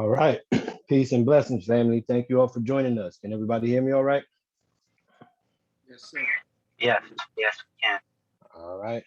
All right. Peace and blessings, family. Thank you all for joining us. Can everybody hear me all right? Yes, sir. Yes, yes, we can. All right.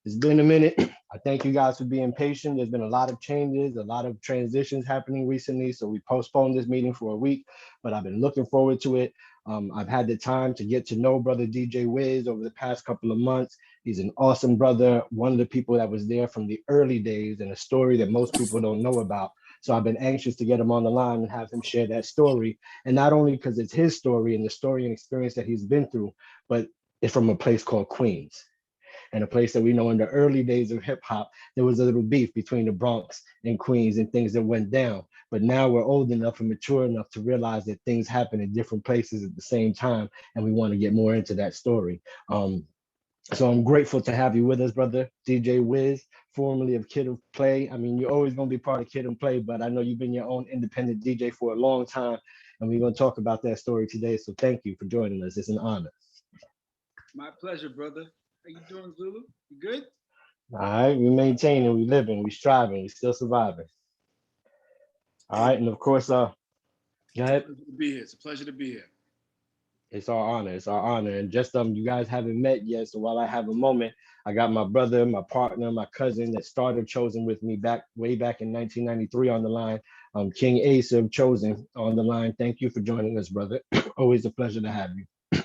It's been a minute. I thank you guys for being patient. There's been a lot of changes, a lot of transitions happening recently. So we postponed this meeting for a week, but I've been looking forward to it. I've had the time to get to know brother DJ Wiz over the past couple of months. He's an awesome brother, one of the people that was there from the early days and a story that most people don't know about. So I've been anxious to get him on the line and have him share that story. And not only because it's his story and the story and experience that he's been through, but it's from a place called Queens, and a place that we know in the early days of hip hop, there was a little beef between the Bronx and Queens and things that went down. But now we're old enough and mature enough to realize that things happen in different places at the same time, and we want to get more into that story. So I'm grateful to have you with us, brother DJ Wiz, formerly of Kid and Play. I mean, you're always going to be part of Kid and Play, but I know you've been your own independent DJ for a long time, and we're going to talk about that story today. So thank you for joining us. It's an honor. My pleasure, brother. How you doing, Zulu? You good? All right, we maintaining, we living, we striving, we still surviving. All Hey, right, and of course, go it's a ahead. pleasure to be here. It's a pleasure to be here. It's our honor. It's our honor. And just you guys haven't met yet. So while I have a moment, I got my brother, my partner, my cousin that started Chosen with me back way back in 1993 on the line. King Ace of Chosen on the line. Thank you for joining us, brother. Always a pleasure to have you.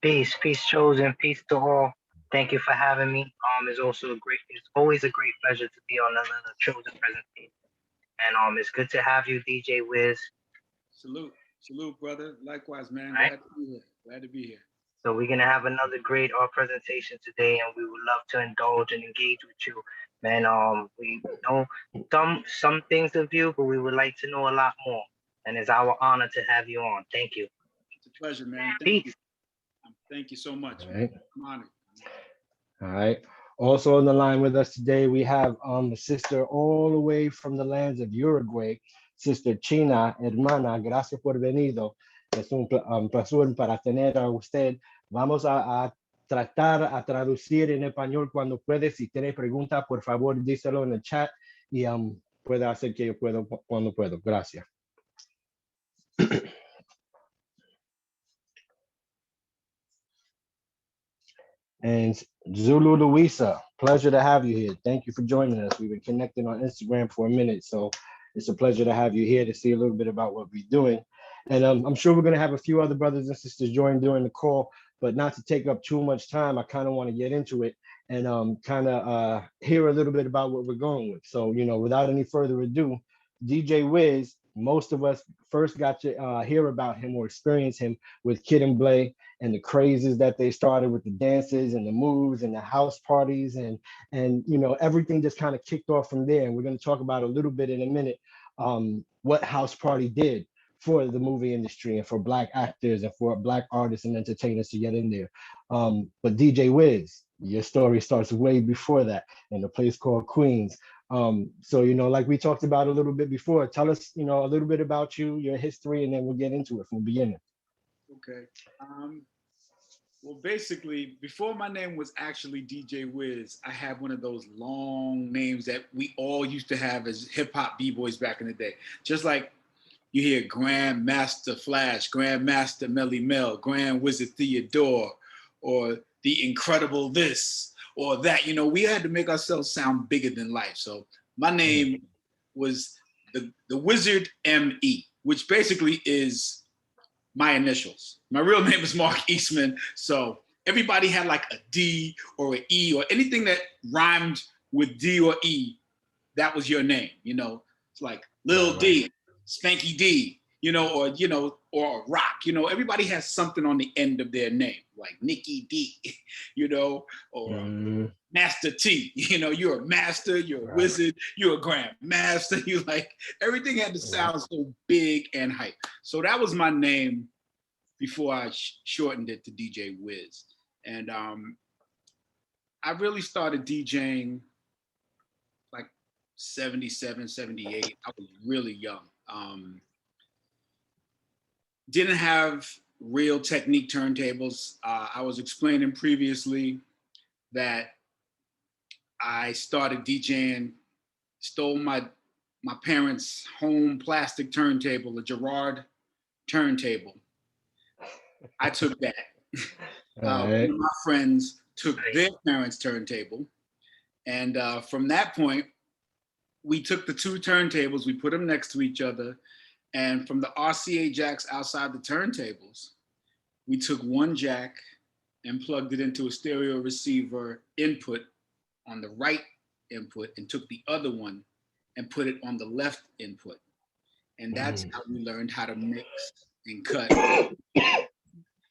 Peace, peace, chosen, peace to all. Thank you for having me. It's always a great pleasure to be on another chosen presentation. And it's good to have you, DJ Wiz. Salute. Salute, brother. Likewise, man. All right. Glad to be here. Glad to be here. So we're gonna have another great presentation today, and we would love to indulge and engage with you, man. We know some things of you, but we would like to know a lot more. And it's our honor to have you on. Thank you. It's a pleasure, man. Thank you. Peace. Thank you so much, All man. right. I'm honored. All right. Also on the line with us today, we have the sister all the way from the lands of Uruguay, Sister China, hermana. Gracias por venido. Es un placer para tener a usted. Vamos a tratar a traducir en español cuando puede. Si tiene preguntas, por favor, díselo en el chat y puede hacer que yo puedo cuando puedo. Gracias. And Zulu Luisa, pleasure to have you here. Thank you for joining us. We've been connecting on Instagram for a minute, so it's a pleasure to have you here to see a little bit about what we're doing. And I'm sure we're going to have a few other brothers and sisters join during the call, but not to take up too much time, I kind of want to get into it and kind of hear a little bit about what we're going with. So, without any further ado, DJ Wiz, most of us first got to hear about him or experience him with Kid and Blay and the crazes that they started with the dances and the moves and the house parties and everything just kind of kicked off from there. And we're going to talk about a little bit in a minute what House Party did for the movie industry and for Black actors and for Black artists and entertainers to get in there. But DJ Wiz, your story starts way before that in a place called Queens. So like we talked about a little bit before, tell us a little bit about you, your history, and then we'll get into it from the beginning. Okay. Well, basically, before my name was actually DJ Wiz, I had one of those long names that we all used to have as hip hop b-boys back in the day. Just like you hear Grandmaster Flash, Grandmaster Melly Mel, Grand Wizard Theodore, or the Incredible this or that. We had to make ourselves sound bigger than life. So my name was the Wizard M.E., which basically is my initials. My real name is Mark Eastman. So everybody had like a D or an E or anything that rhymed with D or E, that was your name. It's like Lil D, Spanky D, or Rock. Everybody has something on the end of their name, like Nikki D, or Master T. You're a master, you're a wizard, you're a grandmaster. You like everything had to sound so big and hype. So that was my name before I shortened it to DJ Wiz. And I really started DJing like 77, 78. I was really young. Didn't have real Technique turntables. I was explaining previously that I started DJing, stole my my parents' home plastic turntable, a Gerard turntable. I took that. All One right. of my friends took their parents' turntable. And from that point, we took the two turntables, we put them next to each other. And from the RCA jacks outside the turntables, we took one jack and plugged it into a stereo receiver input on the right input and took the other one and put it on the left input. And that's how we learned how to mix and cut.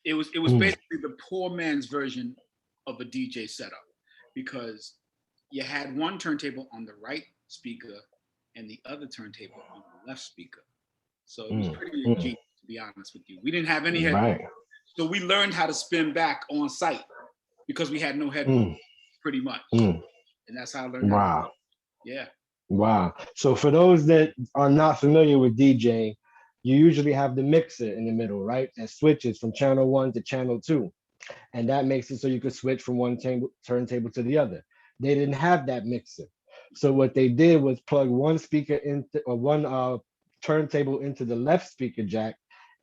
It was basically the poor man's version of a DJ setup, because you had one turntable on the right speaker and the other turntable on the left speaker. So it was pretty ingenious, to be honest with you. We didn't have any headphones. Right. So we learned how to spin back on site because we had no headphones, pretty much. And that's how I learned how to Wow. Yeah. Wow. So for those that are not familiar with DJing, you usually have the mixer in the middle, right? And switches from channel 1 to channel 2. And that makes it so you could switch from one turntable to the other. They didn't have that mixer. So what they did was plug one speaker into, or one turntable into the left speaker jack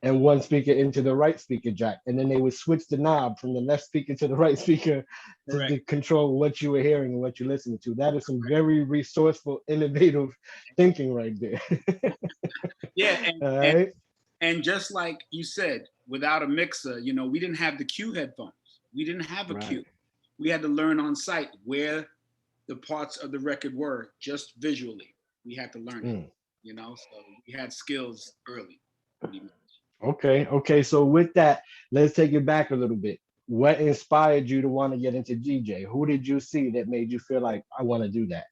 and one speaker into the right speaker jack. And then they would switch the knob from the left speaker to the right speaker to control what you were hearing and what you're listening to. That is some very resourceful, innovative thinking right there. Yeah, Right? and just like you said, without a mixer, we didn't have the Q headphones. We didn't have a Q. We had to learn on site where the parts of the record were, just visually. We had to learn it, so we had skills early, pretty much. Okay. So with that, let's take it back a little bit. What inspired you to want to get into DJ? Who did you see that made you feel like I want to do that?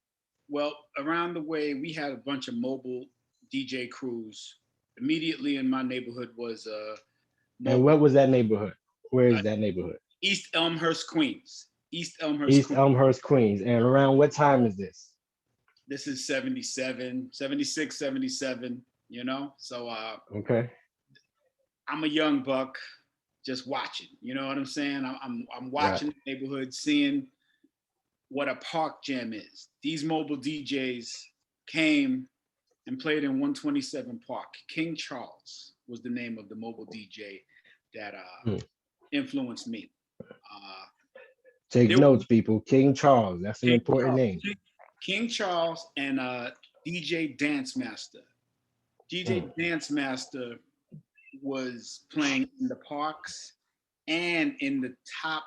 Well, around the way, we had a bunch of mobile DJ crews. Immediately in my neighborhood was and what was that neighborhood? Where is that neighborhood? East Elmhurst, Queens. East Elmhurst, Queens. And around what time is this? This is 77, 76, 77, So okay. I'm a young buck just watching, you know what I'm saying? I'm watching the neighborhood, seeing what a park jam is. These mobile DJs came and played in 127 Park. King Charles was the name of the mobile DJ that influenced me. Take notes, people. King Charles. That's an important name. King Charles and DJ Dance Master. DJ Dance Master was playing in the parks and in the top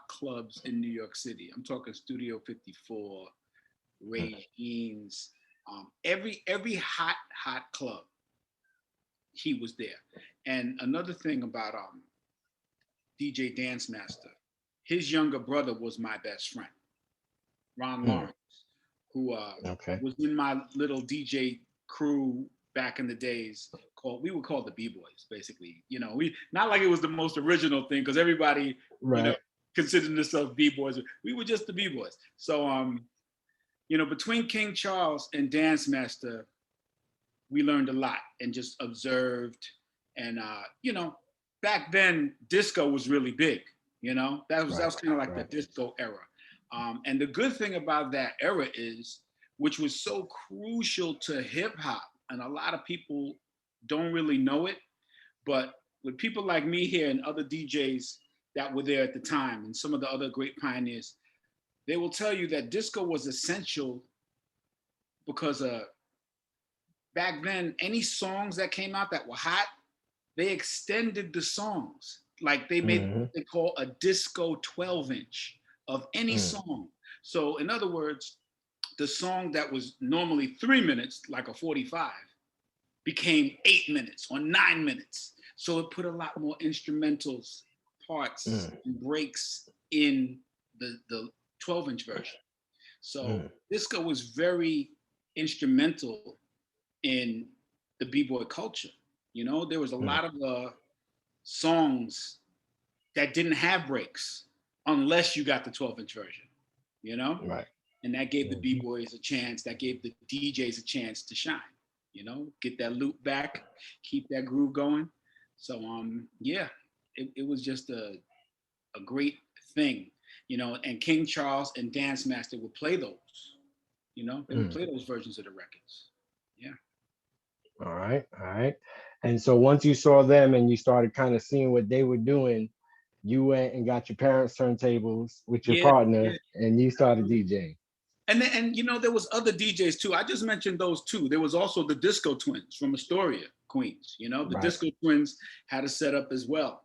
clubs in New York City. I'm talking Studio 54, Regine's, every hot club, he was there. And another thing about DJ Dance Master, his younger brother was my best friend, Ron Lawrence, who was in my little DJ crew back in the days. We would call the B-Boys, basically. We not like it was the most original thing, because everybody considered themselves B-Boys. We were just the B-Boys. So between King Charles and Dance Master, we learned a lot and just observed. And back then disco was really big. That was kind of like the disco era. And the good thing about that era is, which was so crucial to hip hop, and a lot of people don't really know it, but with people like me here and other DJs that were there at the time, and some of the other great pioneers, they will tell you that disco was essential because back then, any songs that came out that were hot, they extended the songs. Like they made what they call a disco 12-inch of any song. So in other words, the song that was normally 3 minutes, like a 45, became 8 minutes or 9 minutes. So it put a lot more instrumentals, parts, and breaks in the 12-inch version. So disco was very instrumental in the b-boy culture. There was a lot of songs that didn't have breaks unless you got the 12-inch version, And that gave the b-boys a chance, that gave the DJs a chance to shine, get that loop back, keep that groove going. So it was just a great thing, and King Charles and Dance Master would play those, they would play those versions of the records. Yeah. All right, all right. And so once you saw them and you started kind of seeing what they were doing, you went and got your parents' turntables with your Yeah, partner, yeah. and you started DJing. And then, and you know, there was other DJs too. I just mentioned those two. There was also the Disco Twins from Astoria, Queens. You know, the Right. Disco Twins had a setup as well.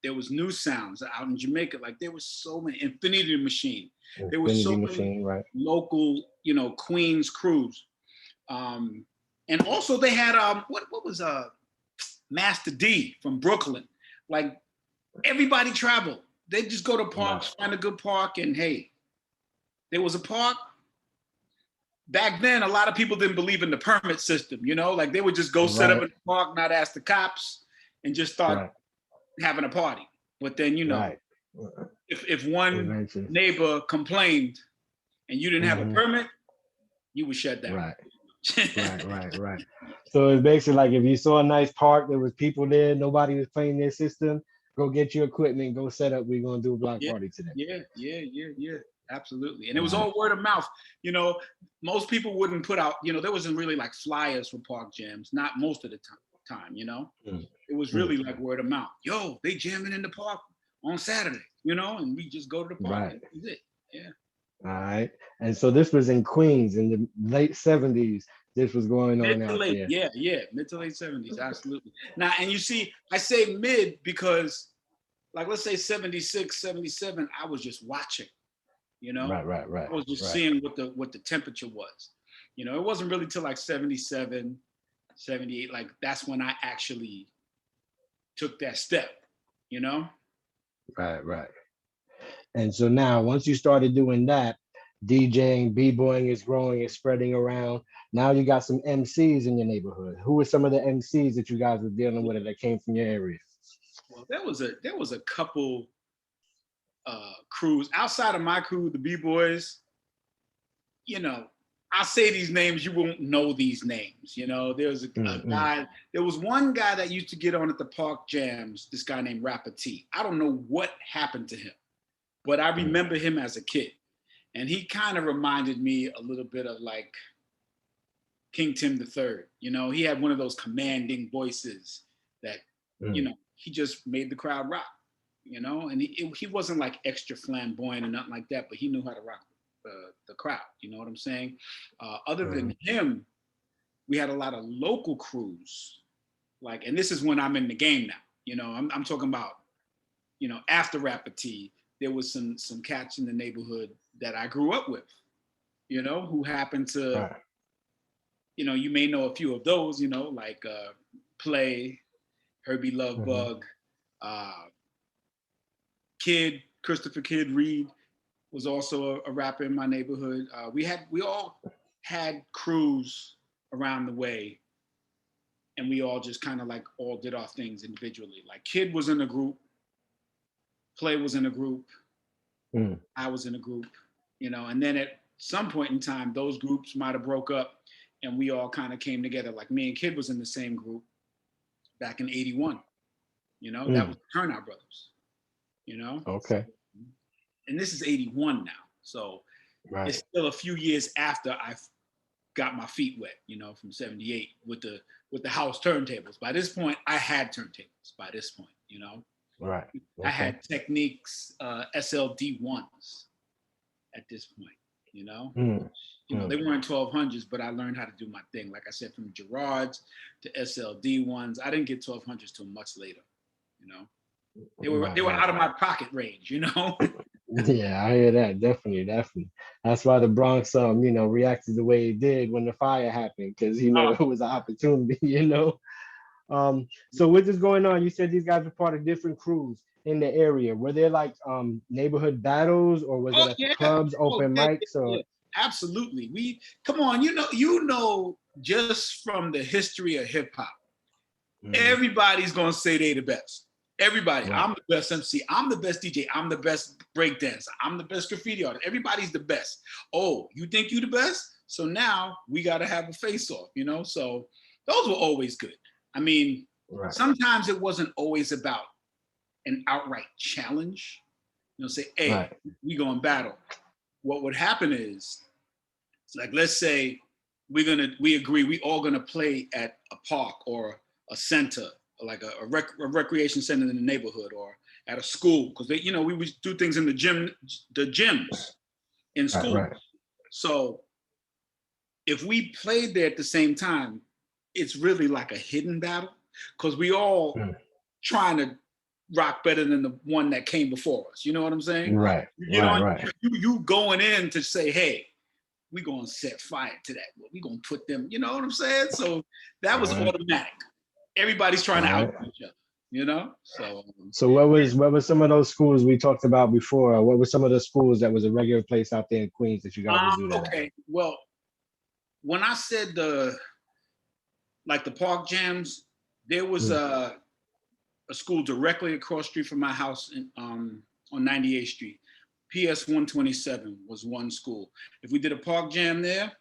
There was New Sounds out in Jamaica. Like there was so many Infinity Machine. There was Infinity so many Machine, right? local, you know, Queens crews. Um, and also they had what was Master D from Brooklyn. Like everybody traveled. They just go to Right. parks, find a good park, and hey, there was a park. Back then, a lot of people didn't believe in the permit system, you know, like they would just go set up Right. in the park, not ask the cops, and just start Right. having a party. But then, you know, Right. if one Eventually. neighbor complained and you didn't have a Hmm. permit, you were shut down. Right. Right. So it's basically like if you saw a nice park, there was people there, nobody was playing their system, go get your equipment, go set up. We're gonna do a block Yeah, party today. yeah. Absolutely. And it was Right. all word of mouth. You know, most people wouldn't put out, you know, there wasn't really like flyers for park jams, not most of the time, you know. Mm. It was really like word of mouth. Yo, they jamming in the park on Saturday, you know, and we just go to the park. Right. And that was it. Yeah. All right. And so this was in Queens in the late 70s. This was going Mid on to out late, there. yeah, mid to late 70s, absolutely. Now, and you see, I say mid because, like, let's say 76, 77, I was just watching, you know, I was just Right. seeing what the temperature was. You know, it wasn't really till like 77, 78, like that's when I actually took that step, you know? Right. And so now, once you started doing that, DJing, b-boying is growing, it's spreading around. Now you got some MCs in your neighborhood. Who were some of the MCs that you guys were dealing with that came from your area? Well, there was a couple crews outside of my crew, the B-boys. You know, I say these names, you won't know these names. You know, there's a guy, there was one guy that used to get on at the park jams, this guy named Rapper T. I don't know what happened to him, but I remember him as a kid. And he kind of reminded me a little bit of like King Tim III. You know, he had one of those commanding voices that, you know, he just made the crowd rock, you know, and he wasn't like extra flamboyant or nothing like that, but he knew how to rock the crowd. You know what I'm saying? Other than him, we had a lot of local crews. Like, and this is when I'm in the game now. You know, I'm talking about, you know, after Rapper T, there was some cats in the neighborhood that I grew up with, you know, who happened to, you know, you may know a few of those, you know, like Play, Herbie Love Bug, Kid, Christopher Kid Reed was also a rapper in my neighborhood. We all had crews around the way, and we all just kind of like all did our things individually. Like Kid was in a group, Play was in a group, I was in a group, you know, and then at some point in time, those groups might have broke up and we all kind of came together. Like me and Kid was in the same group back in 81, you know, that was Turnout Brothers, you know? Okay. And this is 81 now. So it's still a few years after I've got my feet wet, you know, from 78 with the house turntables. By this point, I had turntables by this point, you know? Right. Okay. I had Techniques SLD1s at this point, you know? You know, they weren't 1200s, but I learned how to do my thing. Like I said, from Gerards to SLD1s. I didn't get 1200s till much later, you know? They were out of my pocket range, you know? Yeah, I hear that. Definitely. That's why the Bronx, you know, reacted the way it did when the fire happened, because you know it was an opportunity, you know. So with this going on, you said these guys were part of different crews in the area. Were there like neighborhood battles, or was it at the clubs, open mics, or? Yeah. Absolutely. We come on, you know, just from the history of hip hop, everybody's gonna say they the best. Everybody, Right. I'm the best MC, I'm the best DJ, I'm the best breakdancer, I'm the best graffiti artist. Everybody's the best. Oh, you think you the best? So now we gotta have a face-off, you know. So those were always good. I mean, sometimes it wasn't always about an outright challenge. You know, say, hey, we go and battle. What would happen is, like, let's say we agree we all gonna play at a park or a center, like a recreation center in the neighborhood, or at a school, because they, we would do things in the gyms in school. Right. So if we played there at the same time, it's really like a hidden battle, because we all trying to rock better than the one that came before us. You know what I'm saying? Right. Right. You going in to say, hey, we gonna set fire to that. We gonna put them. You know what I'm saying? So that was automatic. Everybody's trying to out each other. So what was some of those schools we talked about before? What were some of the schools that was a regular place out there in Queens that you guys would do that? Okay, well, when I said the park jams, there was a school directly across the street from my house on 98th Street. PS 127 was one school. If we did a park jam there,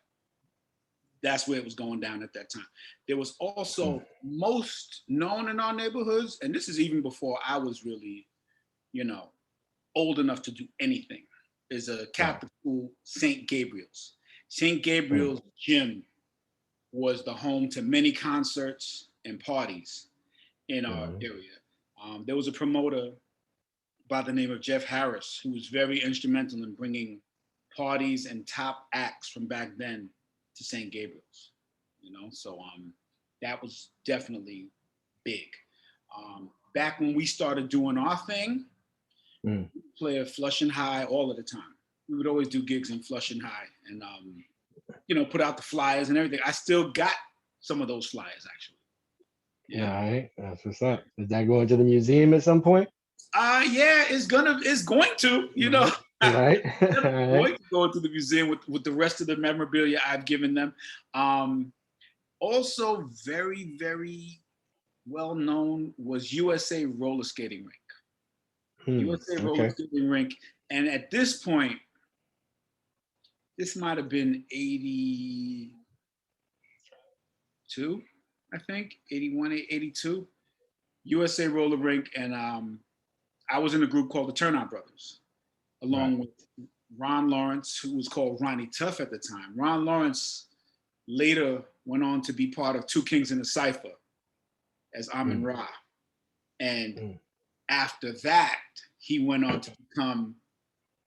that's where it was going down at that time. There was also most known in our neighborhoods, and this is even before I was really, old enough to do anything, is a Catholic school, St. Gabriel's. St. Gabriel's gym was the home to many concerts and parties in our area. There was a promoter by the name of Jeff Harris, who was very instrumental in bringing parties and top acts from back then to St. Gabriel's, so that was definitely big. Back when we started doing our thing, we play at Flushing High all of the time. We would always do gigs in Flushing High and, put out the flyers and everything. I still got some of those flyers, actually. Yeah. All right, that's what's up. Is that going to the museum at some point? Yeah, it's going to, Right. Going to go to the museum with the rest of the memorabilia I've given them. Also very, very well known was USA Roller Skating Rink. USA Roller Skating Rink. And at this point, this might have been 82, I think, 81, 82. USA Roller Rink. And I was in a group called the Turnout Brothers, along with Ron Lawrence, who was called Ronnie Tuff at the time. Ron Lawrence later went on to be part of Two Kings in a Cypher as Amin Ra. And after that, he went on to become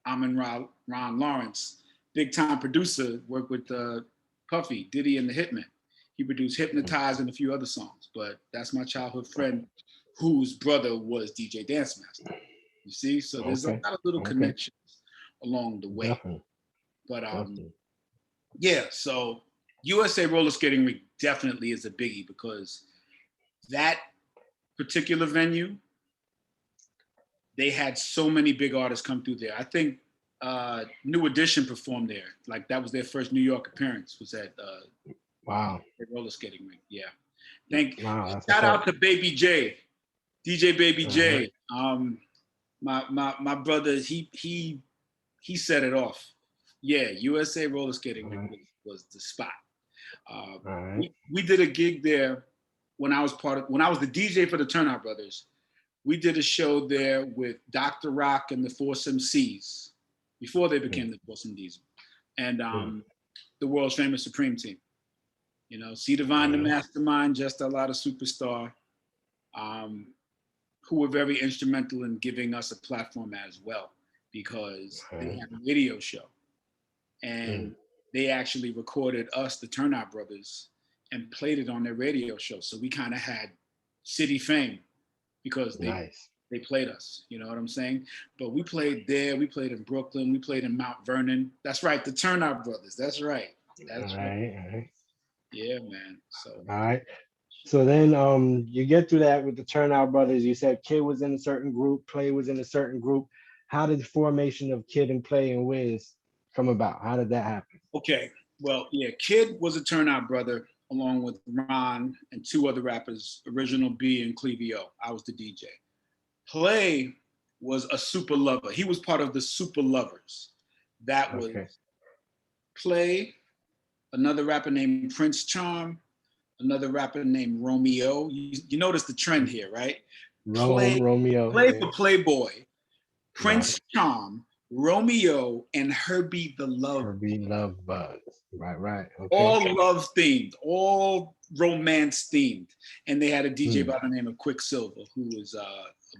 Amin Ra, Ron Lawrence, big time producer, worked with Puffy, Diddy and the Hitmen. He produced Hypnotize and a few other songs, but that's my childhood friend whose brother was DJ Dance Master. You see, so there's a lot of little connections along the way. Definitely. But yeah, so USA Roller Skating Rink definitely is a biggie, because that particular venue, they had so many big artists come through there. I think New Edition performed there. Like that was their first New York appearance, was at Roller Skating Rink. Yeah. Shout out to Baby J, DJ Baby J. My brother, he set it off. Yeah, USA Roller Skating Rink was the spot. We did a gig there when I was the DJ for the Turnout Brothers. We did a show there with Dr. Rock and the Force MCs before they became the Force MCs, and the world's famous Supreme Team. C Divine, the Mastermind, Just a Lot of Superstar, who were very instrumental in giving us a platform as well, because they had a radio show, and they actually recorded us, the Turnout Brothers, and played it on their radio show. So we kind of had city fame because they played us, you know what I'm saying? But we played there, we played in Brooklyn, we played in Mount Vernon. That's right, the Turnout Brothers, that's right. That's right. Yeah, man. So all right. So then you get through that with the Turnout Brothers. You said Kid was in a certain group, Play was in a certain group. How did the formation of Kid and Play and Wiz come about? How did that happen? Okay, well, yeah, Kid was a Turnout Brother along with Ron and two other rappers, Original B and Clevio. I was the DJ. Play was a Super Lover. He was part of the Super Lovers. That was Play, another rapper named Prince Charm, another rapper named Romeo. You notice the trend here, right? Romeo. Play for Playboy, Prince Charm, Romeo, and Herbie the Love. Herbie Love Bug. Right. Okay. All love themed, all romance themed. And they had a DJ by the name of Quicksilver, who was a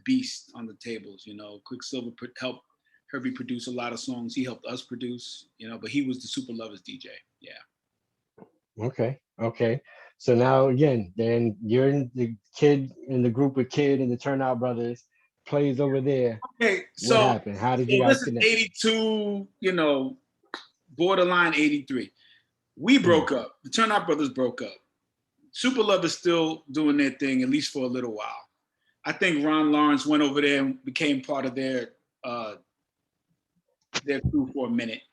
beast on the tables. You know, Quicksilver helped Herbie produce a lot of songs. He helped us produce, you know, but he was the Super Lovers DJ. Yeah. Okay. So now again, then you're in the group with Kid and the Turnout Brothers plays over there. Okay, so what happened? How did you guys this connect? is 82, you know, borderline 83. We broke up. The Turnout Brothers broke up. Super Love is still doing their thing, at least for a little while. I think Ron Lawrence went over there and became part of their crew for a minute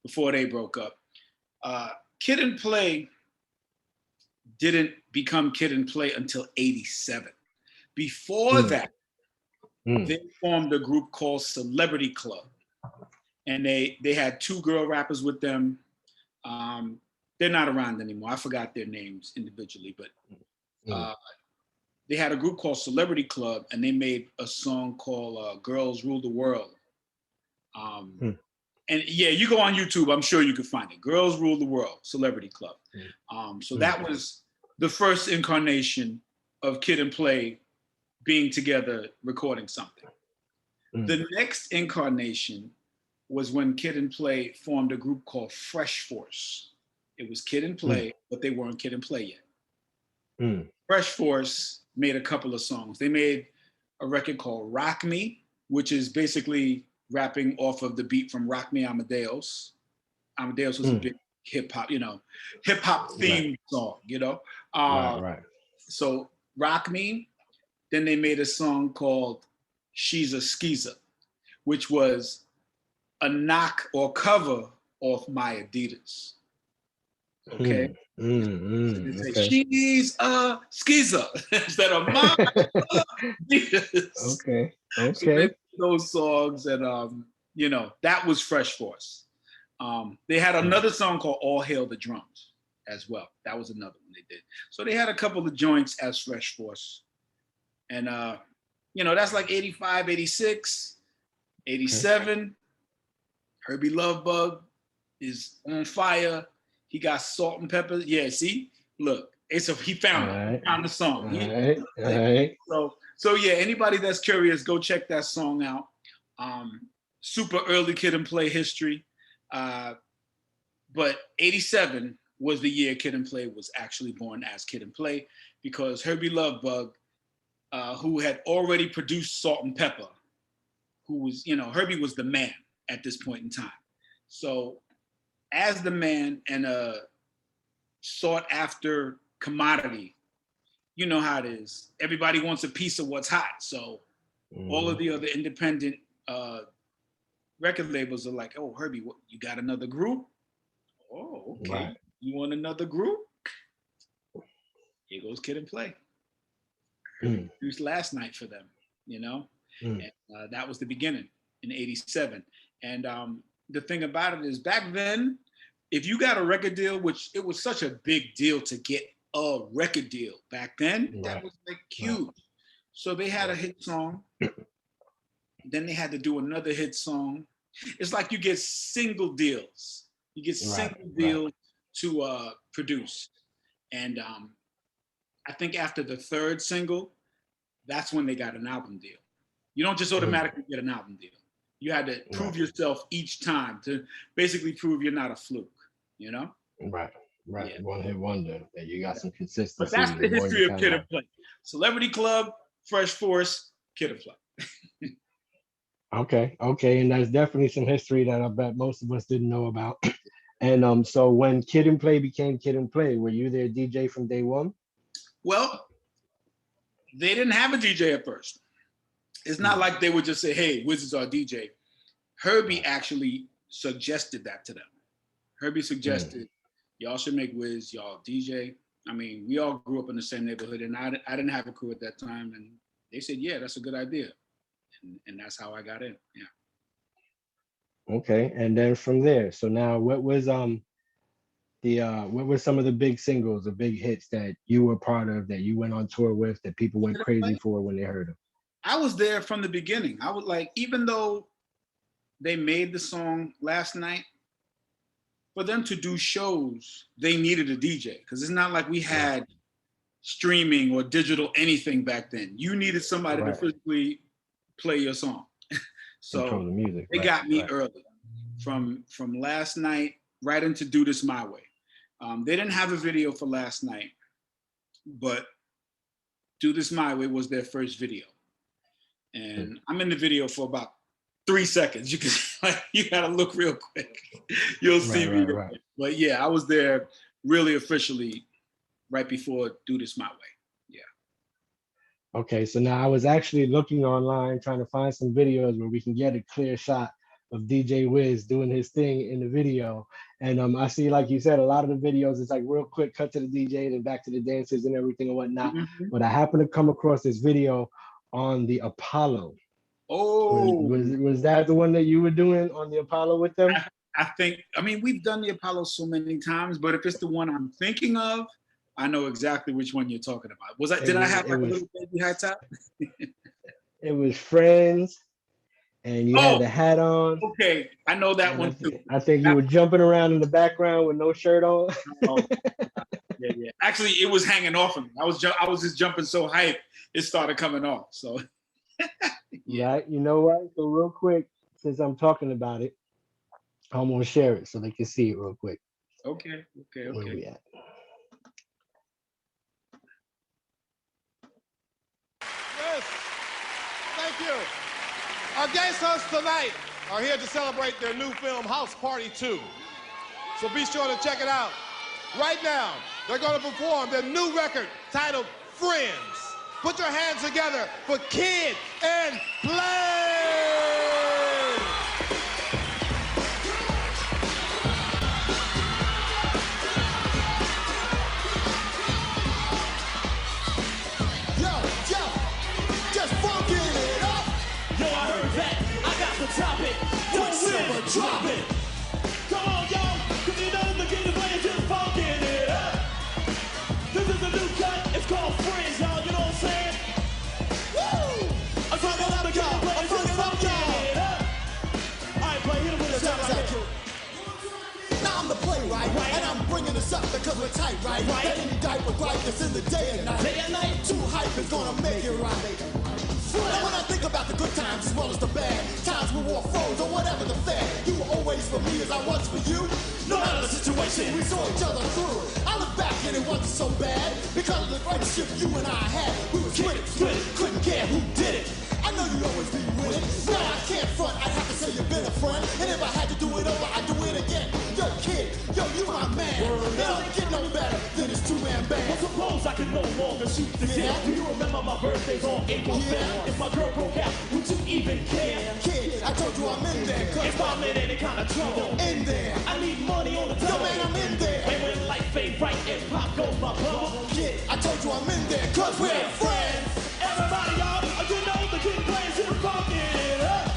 before they broke up. Kid and Play didn't become Kid and Play until 87. Before that, they formed a group called Celebrity Club. And they had 2 girl rappers with them. They're not around anymore. I forgot their names individually, but they had a group called Celebrity Club, and they made a song called Girls Rule the World. And yeah, you go on YouTube, I'm sure you can find it. Girls Rule the World, Celebrity Club. So that was the first incarnation of Kid and Play being together recording something. The next incarnation was when Kid and Play formed a group called Fresh Force. It was Kid and Play, but they weren't Kid and Play yet. Fresh Force made a couple of songs. They made a record called Rock Me, which is basically rapping off of the beat from Rock Me Amadeus. Amadeus was a big hip hop themed song, you know? Right. So Rock Me, then they made a song called She's a Skeezer, which was a knock or cover off My Adidas. Okay. Okay. She's a skeezer instead of my Adidas. Okay. So those songs, and you know, that was Fresh Force. They had another song called All Hail the Drums as well. That was another one they did. So they had a couple of joints as Fresh Force. And you know, that's like 85, 86, 87. Herbie Love Bug is on fire. He got Salt and Pepper. Yeah, see, look, he found it. He found the song. All right. So yeah, anybody that's curious, go check that song out. Super early Kid and Play history. But 87 was the year Kid and Play was actually born as Kid and Play, because Herbie Love Bug, who had already produced Salt and Pepper, who was, you know, Herbie was the man at this point in time. So as the man and a sought after commodity, you know how it is. Everybody wants a piece of what's hot. So all of the other independent record labels are like, oh, Herbie, what, you got another group? Oh, okay. Right. You want another group? Here goes Kid and Play. Produced Last Night for them, you know? And that was the beginning in 87. And the thing about it is, back then, if you got a record deal, which it was such a big deal to get a record deal back then, that was like huge. So they had a hit song. Then they had to do another hit song. It's like you get single deals. You get single deals to produce. And I think after the third single, that's when they got an album deal. You don't just automatically get an album deal. You had to prove yourself each time to basically prove you're not a fluke, you know? Right. Yeah. One hit wonder, that you got some consistency. But that's the history of Kid and Play. Celebrity Club, Fresh Force, Kid and Play. Okay, and that's definitely some history that I bet most of us didn't know about. And so when Kid and Play became Kid and Play, were you their DJ from day one? Well, they didn't have a DJ at first. It's not like they would just say, hey, Wiz is our DJ. Herbie actually suggested that to them. Herbie suggested, y'all should make Wiz y'all DJ. I mean, we all grew up in the same neighborhood, and I didn't have a crew at that time. And they said, yeah, that's a good idea. And that's how I got in, yeah. Okay, and then from there, so now what was what were some of the big singles, the big hits that you were part of, that you went on tour with, that people went crazy for when they heard them? I was there from the beginning. I was like, even though they made the song Last Night, for them to do shows, they needed a DJ, because it's not like we had streaming or digital anything back then. You needed somebody to physically play your song. So control the music. they got me early from Last Night right into Do This My Way. They didn't have a video for Last Night, but Do This My Way was their first video. And I'm in the video for about 3 seconds. You can you gotta look real quick. You'll see me. Right. But yeah, I was there really officially right before Do This My Way. Yeah. Okay, so now I was actually looking online trying to find some videos where we can get a clear shot of DJ Wiz doing his thing in the video. And I see, like you said, a lot of the videos, it's like real quick, cut to the DJ and then back to the dances and everything and whatnot. Mm-hmm. But I happened to come across this video on the Apollo. Oh, was that the one that you were doing on the Apollo with them? I mean, we've done the Apollo so many times, but if it's the one I'm thinking of, I know exactly which one you're talking about. Did I have like a little baby hat top? It was Friends, and you had the hat on. Okay, I know that one too. I think you were jumping around in the background with no shirt on. Yeah. Actually, it was hanging off of me. I was just jumping so hype, it started coming off. So. Yeah, you know what? So real quick, since I'm talking about it, I'm gonna share it so they can see it real quick. Okay. Where we at? Yes, thank you. Our guest hosts tonight are here to celebrate their new film, House Party 2. So be sure to check it out. Right now, they're going to perform their new record titled Friends. Put your hands together for Kid and Play! Just funkin' it up. Yo, I heard that. I got the topic. Quicksilver, drop it. Come on, y'all. Cause you know the Kid and Play is just funkin' it up. This is a new cut. It's called Friends, y'all. You know what I'm saying? Woo! I'm talking about the Kid and Play. It's just funkin' it up. All right, Play, hit him with a shot like it. Now I'm the playwright, and I'm bringing this up because we're tight, right? That any diaper brightness in the day and night. Day and night, too hype is gonna make it right. Now when I think about the good times as well as the bad, times we wore froze or whatever the fad, you were always for me as I was for you. No matter the situation, we saw each other through. I look back and it wasn't so bad because of the friendship you and I had. We was split it, couldn't care who did it. I know you always be with it. Now I can't front, I'd have to say you've been a friend. And if I had to do it over, I'd do it again. Yo, kid, yo, you my man. It don't get no better than this two-man band. Well, suppose I could no longer shoot the kid. Do you remember my birthday's on April 5th? If my girl broke out, would you even care? Kid, I told you I'm in there. If I'm in any kind of trouble, in there. I need money on the double. Yo, man, I'm in there. And when life fade right and pop goes my bubble. Kid, I told you I'm in there, cause we're friends. Everybody, y'all, you know the Kid plays is funkin' it up.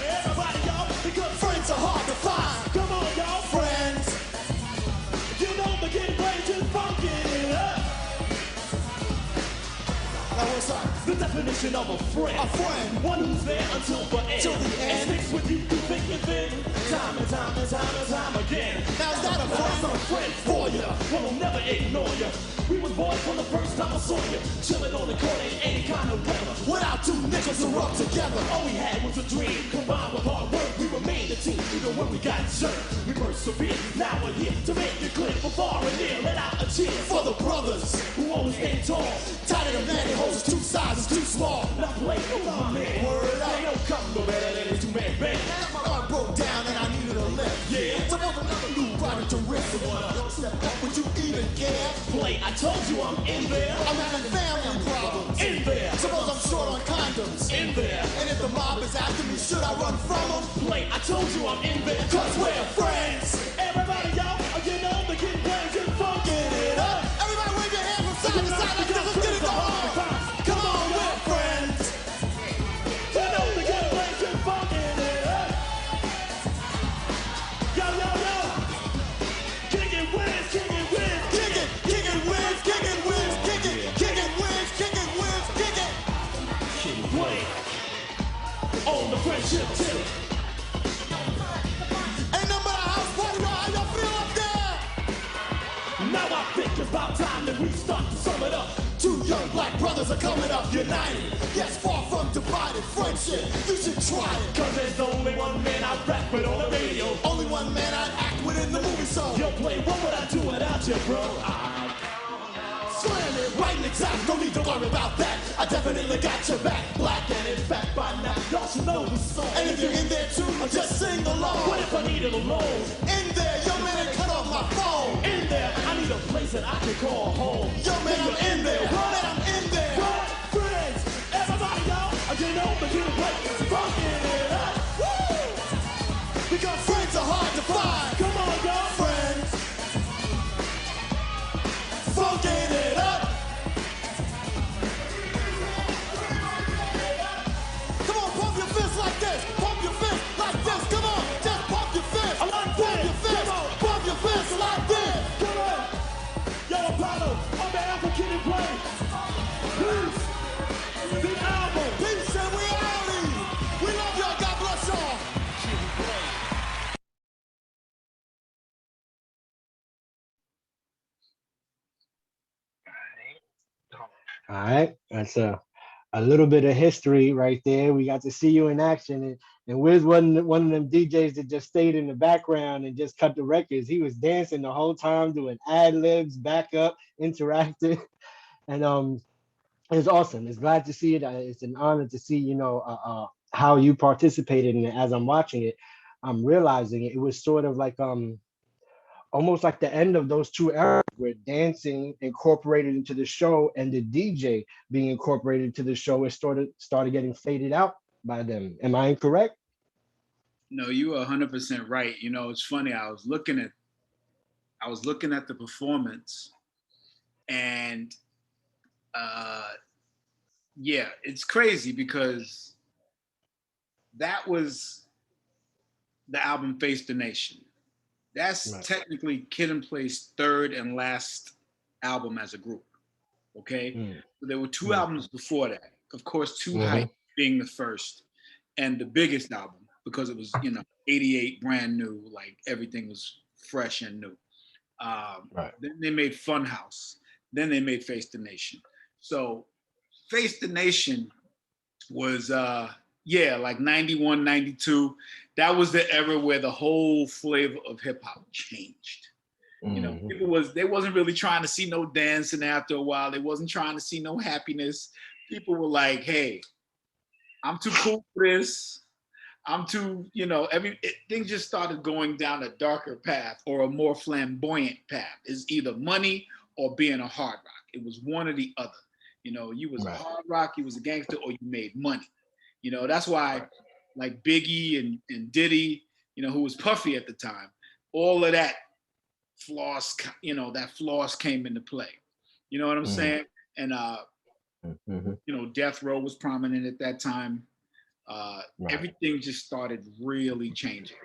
Everybody, y'all, because friends are hard to find. Come on, y'all, friends. You know the Kid plays is funkin' it up. Now what's up? The definition of a friend. A friend. One who's there until the end. Till the end. And sticks with you through thick and thin. Time and time and time and time again. Now is that a friend? That's a friend for you. We'll never ignore you. We was born from the first time I saw you. Chilling on the corner in any kind of weather. Without two niggas to rub together. All we had was a dream. Combined with hard work, we remained a team. Even when we got jerked, we persevered. Now we're here to make it clear for far and near. Let out a cheer for the brothers who always stay tall. Tired of pantyhose, two sizes too small. Now play, come on, man. Word up. They don't come no better than a two-man band. My arm broke down and I needed a lift. Yeah. Suppose another new product to rip. Step up, would you even care? Play, I told you I'm in there. I'm having family problems. In there. Suppose I'm short on condoms. In there. And if the mob is after me, should I run from them? Play, I told you I'm in there. Cause we're friends. Everybody, y'all, you know the Kid plays is funkin' it up. Everybody wave your hands from side to side like this. Let's get it going. Come on, we're friends. You know the Kid plays is funkin' it up. Yo, yo, yo. Kick it, Wiz, kick it, Wiz. Kick it, Wiz, kick it, Wiz. Kick it, Wiz, kick it, Wiz, kick it. Kid Play on the friendship tip. and we start to sum it up. Two young black brothers are coming up, united. Yes, far from divided. Friendship, you should try it. Cause there's only one man I rap with on the radio. Only one man I act with in the movie song. Yo, play, what would I do without you, bro? Slam it, right and exact, no need to worry about that. I definitely got your back, black and in fact by now, y'all should know the song. And if you're in there too, just sing along. What if I needed a loan? In there, yo man, cut off my phone. In there, I need a place that I can call home. Yo man, I'm in there, man, I'm in there. What? Friends, everybody y'all, I get over to the place, funkin' it up. Woo! Because friends are hard to find. Come on, y'all. Friends, funkin' it up. Come on, pump your fist like this. Pump your fist like this. Come on, just pump your fist. I like pump your fist. Pump your fist like this. Come on. Yo, Apollo, on behalf of Kid and Play. Peace. The album. Peace and we out. We love y'all. God bless y'all. Kid and Play. All right, that's a little bit of history right there. We got to see you in action, and Wiz wasn't one of them DJs that just stayed in the background and just cut the records. He was dancing the whole time, doing ad libs, backup, interactive, and it's awesome. It's glad to see it. It's an honor to see, how you participated in it. As I'm watching it, I'm realizing it was sort of like almost like the end of those two eras where dancing incorporated into the show and the DJ being incorporated into the show, it started getting faded out by them. Am I incorrect? No, you are 100% right. You know, it's funny. I was looking at the performance, and yeah, it's crazy because that was the album Face the Nation. That's Right. technically Kid and Play's third and last album as a group. Okay, so there were two albums before that. Of course, Too Hype being the first, and the biggest album because it was 88, brand new, like everything was fresh and new. Right. Then they made Funhouse. Then they made Face the Nation. So Face the Nation was like 91, 92. That was the era where the whole flavor of hip hop changed. They wasn't really trying to see no dancing after a while. They wasn't trying to see no happiness. People were like, hey, I'm too cool for this. I'm too, things just started going down a darker path or a more flamboyant path. It's either money or being a hard rock. It was one or the other. You was a hard rock, you was a gangster, or you made money. That's why like Biggie and Diddy, who was Puffy at the time, all of that floss, that floss came into play. You know what I'm saying? And Death Row was prominent at that time. Everything just started really changing.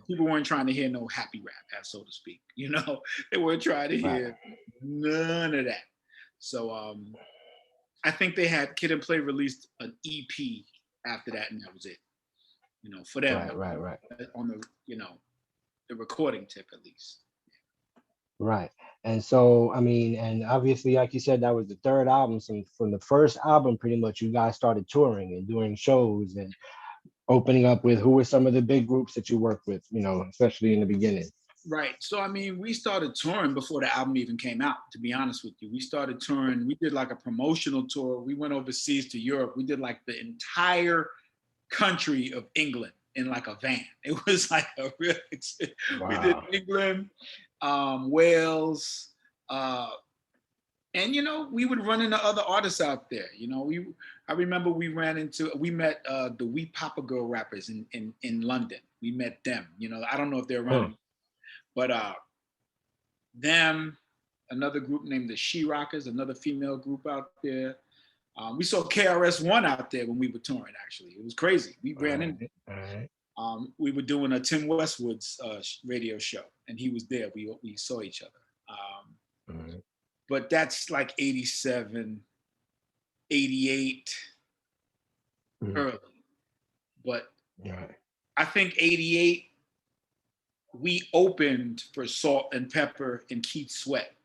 People weren't trying to hear no happy rap, so to speak. They weren't trying to hear none of that. So I think they had Kid and Play released an EP after that, and that was it. For them, right. On the the recording tip at least. Right. And so, I mean, and obviously, like you said, that was the third album. So from the first album, pretty much, you guys started touring and doing shows and opening up with who were some of the big groups that you worked with, especially in the beginning. Right. So, I mean, we started touring before the album even came out, to be honest with you. We started touring. We did like a promotional tour. We went overseas to Europe. We did like the entire country of England in like a van. It was like a real We did England, Wales, and we would run into other artists out there. I remember we met the We Papa Girl rappers in London. We met them. I don't know if they're around, but them, another group named the She Rockers, another female group out there. We saw KRS-One out there when we were touring. Actually, it was crazy. We ran into. We were doing a Tim Westwood's radio show, and he was there. We saw each other. But that's like 87, 88, early. But I think 88, we opened for Salt and Pepper and Keith Sweat.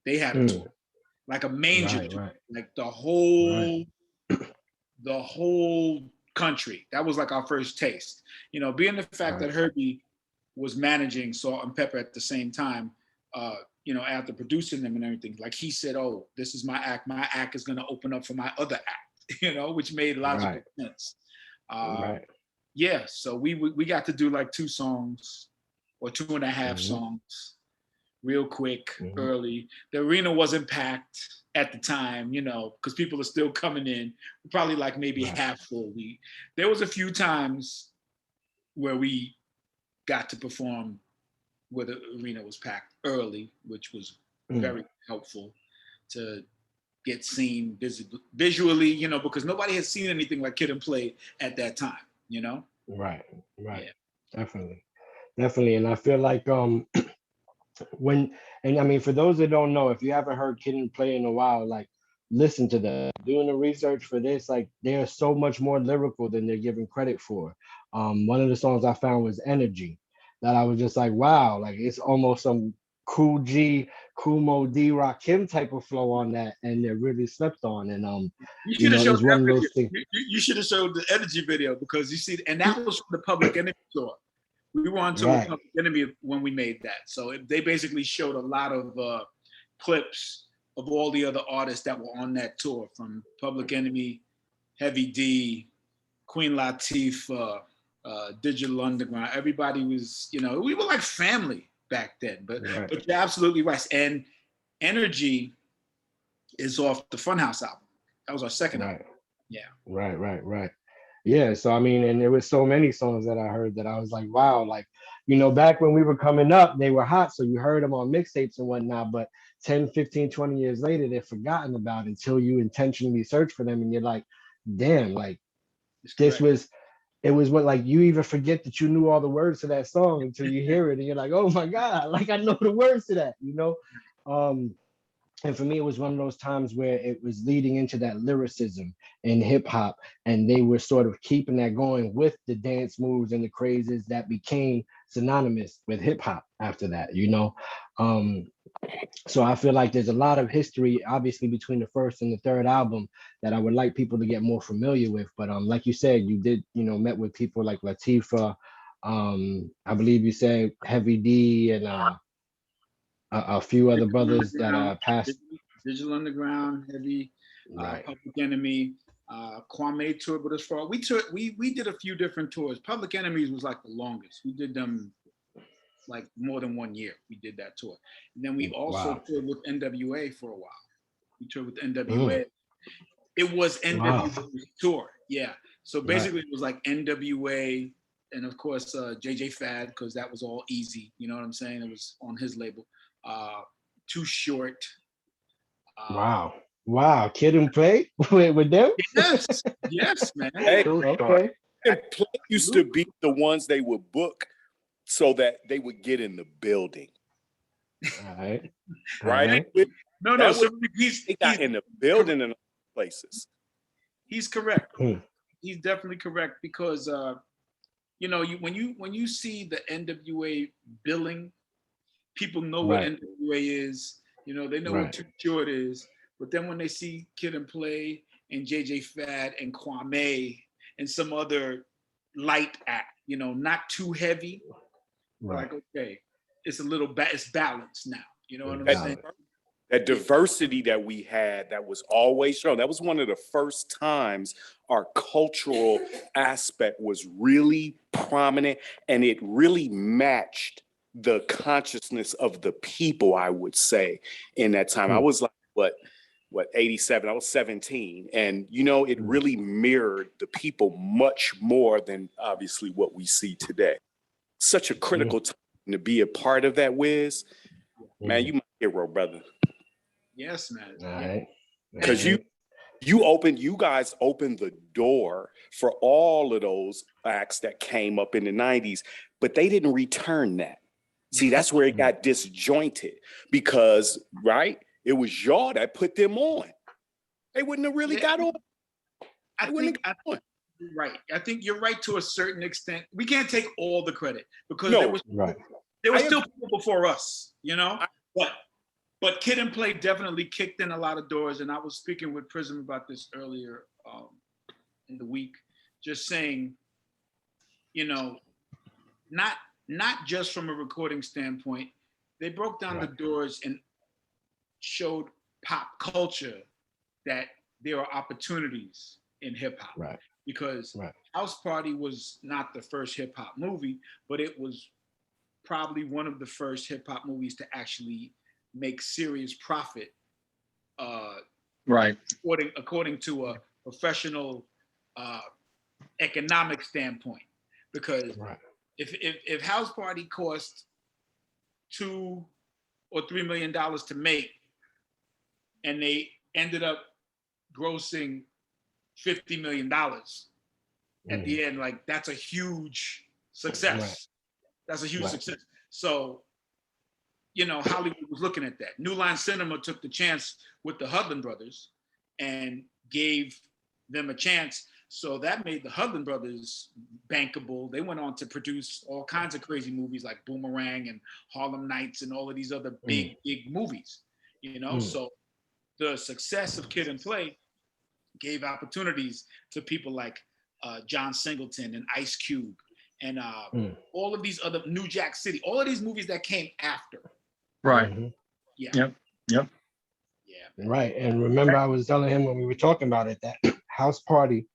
They had a tour. like a manger, Right, right. like the whole country. That was like our first taste. You know, being the fact that Herbie was managing Salt and Pepper at the same time, you know, after producing them and everything, like he said, oh, this is my act. My act is going to open up for my other act, you know, which made logical sense. Yeah, so we got to do like 2 songs or 2.5 songs real quick, early. The arena wasn't packed at the time, you know, because people are still coming in, probably like maybe half full. There was a few times where we got to perform where the arena was packed early, which was very helpful to get seen visually, you know, because nobody had seen anything like Kid and Play at that time, you know? Right. Yeah. Definitely. And I feel like and I mean, for those that don't know, if you haven't heard Kid and Play in a while, like listen to them. Doing the research for this, like they are so much more lyrical than they're given credit for. One of the songs I found was Energy, that I was just like, wow, like it's almost some Cool G, Kool Moe D, Rakim type of flow on that, and they're really slept on. And you know, it's one of those things. You should have showed the Energy video, because you see, and that was from the Public Enemy tour. We were on tour with Public Enemy when we made that. So they basically showed a lot of clips of all the other artists that were on that tour, from Public Enemy, Heavy D, Queen Latifah, Digital Underground. Everybody was, you know, we were like family back then. But you're absolutely right. And Energy is off the Funhouse album. That was our second album. Yeah. Right. Yeah, so I mean, and there was so many songs that I heard that I was like, wow, like, you know, back when we were coming up, they were hot, so you heard them on mixtapes and whatnot, but 10, 15, 20 years later, they're forgotten about until you intentionally search for them, and you're like, damn, like, it was what, like, you even forget that you knew all the words to that song until you hear it, and you're like, oh my God, like, I know the words to that, you know? And for me, it was one of those times where it was leading into that lyricism in hip hop, and they were sort of keeping that going with the dance moves and the crazes that became synonymous with hip hop after that, you know? So I feel like there's a lot of history, obviously, between the first and the third album that I would like people to get more familiar with. But like you said, you did, you know, met with people like Latifah, I believe you said Heavy D, and a few other brothers that passed. Digital Underground, Heavy, Public Enemy, Kwame toured with us for. We did a few different tours. Public Enemies was like the longest. We did them like more than 1 year. We did that tour, and then we also toured with NWA for a while. We toured with NWA. It was NWA's tour, yeah. So basically, it was like NWA, and of course JJ Fad, because that was all easy. You know what I'm saying? It was on his label. Too Short. Wow, Kid and Play with them? Yes, man. Hey, okay. And Play used to be the ones they would book so that they would get in the building. All right. Right? No. So he's got in the building in places. He's correct. He's definitely correct, because you know, when you see the NWA billing, people know what NWA is. You know, they know what Too Short is. But then when they see Kid and Play and JJ Fad and Kwame and some other light act, you know, not too heavy, like, okay, it's a little it's balanced now. You know what I'm saying? That diversity that we had, that was always shown. That was one of the first times our cultural aspect was really prominent, and it really matched the consciousness of the people, I would say, in that time. I was like, what, 87? I was 17. And, you know, it really mirrored the people much more than obviously what we see today. Such a critical time to be a part of that, Wiz. Man, you my hero, brother. Yes, man. All right. Because you guys opened the door for all of those acts that came up in the 90s, but they didn't return that. See, that's where it got disjointed, because, it was y'all that put them on. They wouldn't have really got on. Right. I think you're right to a certain extent. We can't take all the credit, because there were still people before us, you know? But But Kid and Play definitely kicked in a lot of doors, and I was speaking with Prism about this earlier in the week, just saying, you know, not just from a recording standpoint, they broke down the doors and showed pop culture that there are opportunities in hip hop. Right. Because House Party was not the first hip hop movie, but it was probably one of the first hip hop movies to actually make serious profit. Right. According to a professional economic standpoint, because if House Party cost $2 or $3 million to make, and they ended up grossing $50 million at the end, like that's a huge success. That's a huge success. So, you know, Hollywood was looking at that. New Line Cinema took the chance with the Hudlin brothers and gave them a chance. So that made the Hudlin brothers bankable. They went on to produce all kinds of crazy movies like Boomerang and Harlem Nights and all of these other big movies, you know? So the success of Kid and Play gave opportunities to people like John Singleton and Ice Cube and all of these other, New Jack City, all of these movies that came after. Right. Yeah. Yep. Right. And remember, I was telling him when we were talking about it that House Party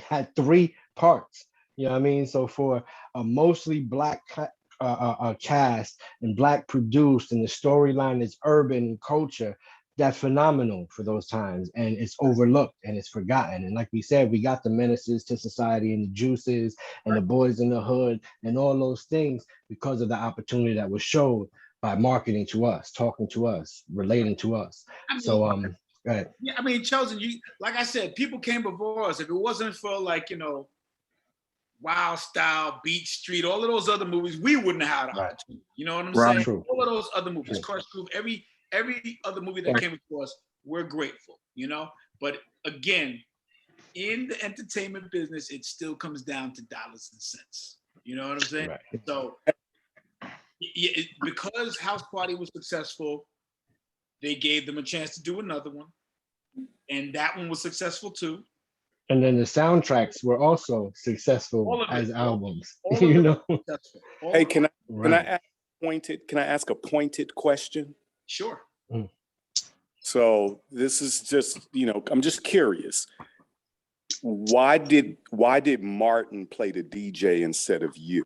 had 3 parts. You know what I mean? So for a mostly Black cast and Black produced, and the storyline is urban culture, that's phenomenal for those times, and it's overlooked and it's forgotten. And like we said, we got the Menaces to Society and the Juices and the Boys in the Hood and all those things because of the opportunity that was showed by marketing to us, talking to us, relating to us. I mean, So go ahead. Yeah, I mean, Chosen, you, like I said, people came before us. If it wasn't for, like, you know, Wild Style, Beat Street, all of those other movies, we wouldn't have had an opportunity. You know what I'm saying? True. All of those other movies, Crush Groove, every other movie that came before us, we're grateful, you know? But again, in the entertainment business, it still comes down to dollars and cents. You know what I'm saying? Right. So because House Party was successful, they gave them a chance to do another one. And that one was successful too. And then the soundtracks were also successful as albums. All You know? Hey, can I ask a pointed question? Sure. So this is just, you know, I'm just curious. Why did Martin play the DJ instead of you?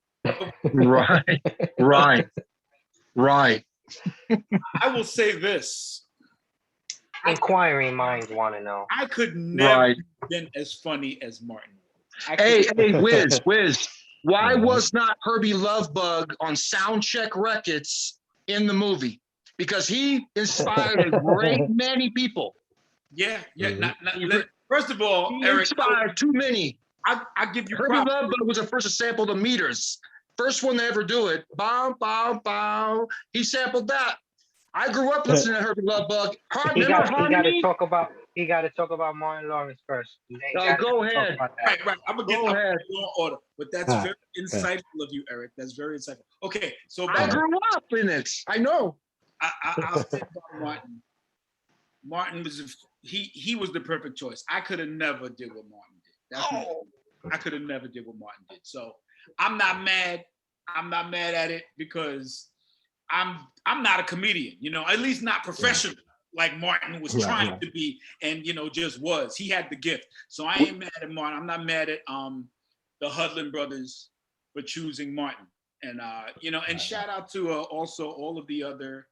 Right. I will say this. Inquiring minds want to know. I could never have been as funny as Martin. Hey, Wiz. Why was not Herbie Lovebug on Soundcheck Records in the movie? Because he inspired a great many people. Yeah. First of all, He Eric, inspired too many. I give you Herbie props. Lovebug was the first to sample the meters. First one to ever do it. Bow, bow, bow. He sampled that. I grew up listening to Herbie Lovebug. He got to talk about Martin Lawrence first. Go ahead. Right. I'm gonna get ahead. your order, but that's very insightful of you, Eric. That's very insightful. Okay, so I grew up in it. I know. I'll say about Martin. Martin was he was the perfect choice. I could have never did what Martin did. I could have never did what Martin did. So I'm not mad. I'm not mad at it because I'm not a comedian, you know, at least not professional like Martin was trying to be, and you know, just was. He had the gift. So I ain't mad at Martin. I'm not mad at the Hudlin brothers for choosing Martin. And you know, and shout out to also all of the other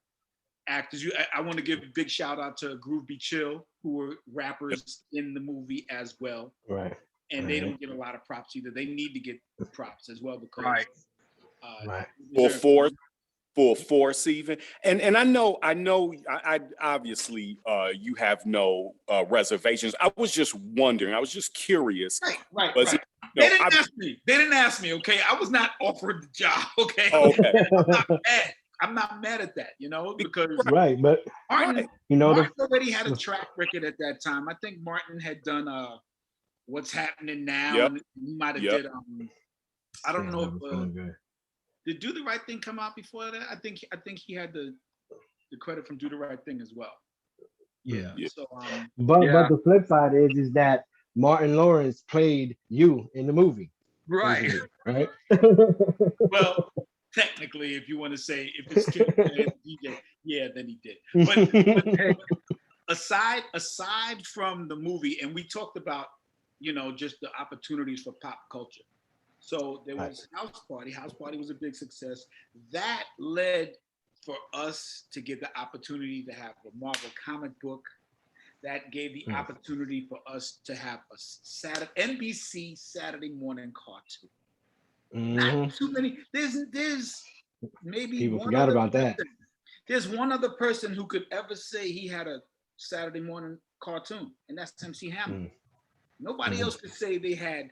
actors. I want to give a big shout out to Groove Be Chill, who were rappers in the movie as well. Right. And they don't get a lot of props either. They need to get props as well because full force even. And I know I obviously you have no reservations. I was just wondering. I was just curious. Right. They didn't ask me, okay? I was not offered the job, okay? Oh, okay. I'm not mad at that, you know, because but Martin, you know, Martin already had a track record at that time. I think Martin had done What's Happening Now, and he might have did I don't know if did Do the Right Thing come out before that? I think he had the the credit from Do the Right Thing as well. Yeah. So But Yeah. the flip side is that Martin Lawrence played you in the movie, Right. basically, right? well, technically, if you want to say if it's Kid and DJ, yeah, then he did. But aside from the movie, and we talked about, just the opportunities for pop culture. So there was House Party. House Party was a big success. That led for us to get the opportunity to have a Marvel comic book. That gave the opportunity for us to have a NBC Saturday morning cartoon. Not too many. There's maybe People one forgot other about that. person. There's one other person who could ever say he had a Saturday morning cartoon, and that's MC Hammer. Nobody else could say they had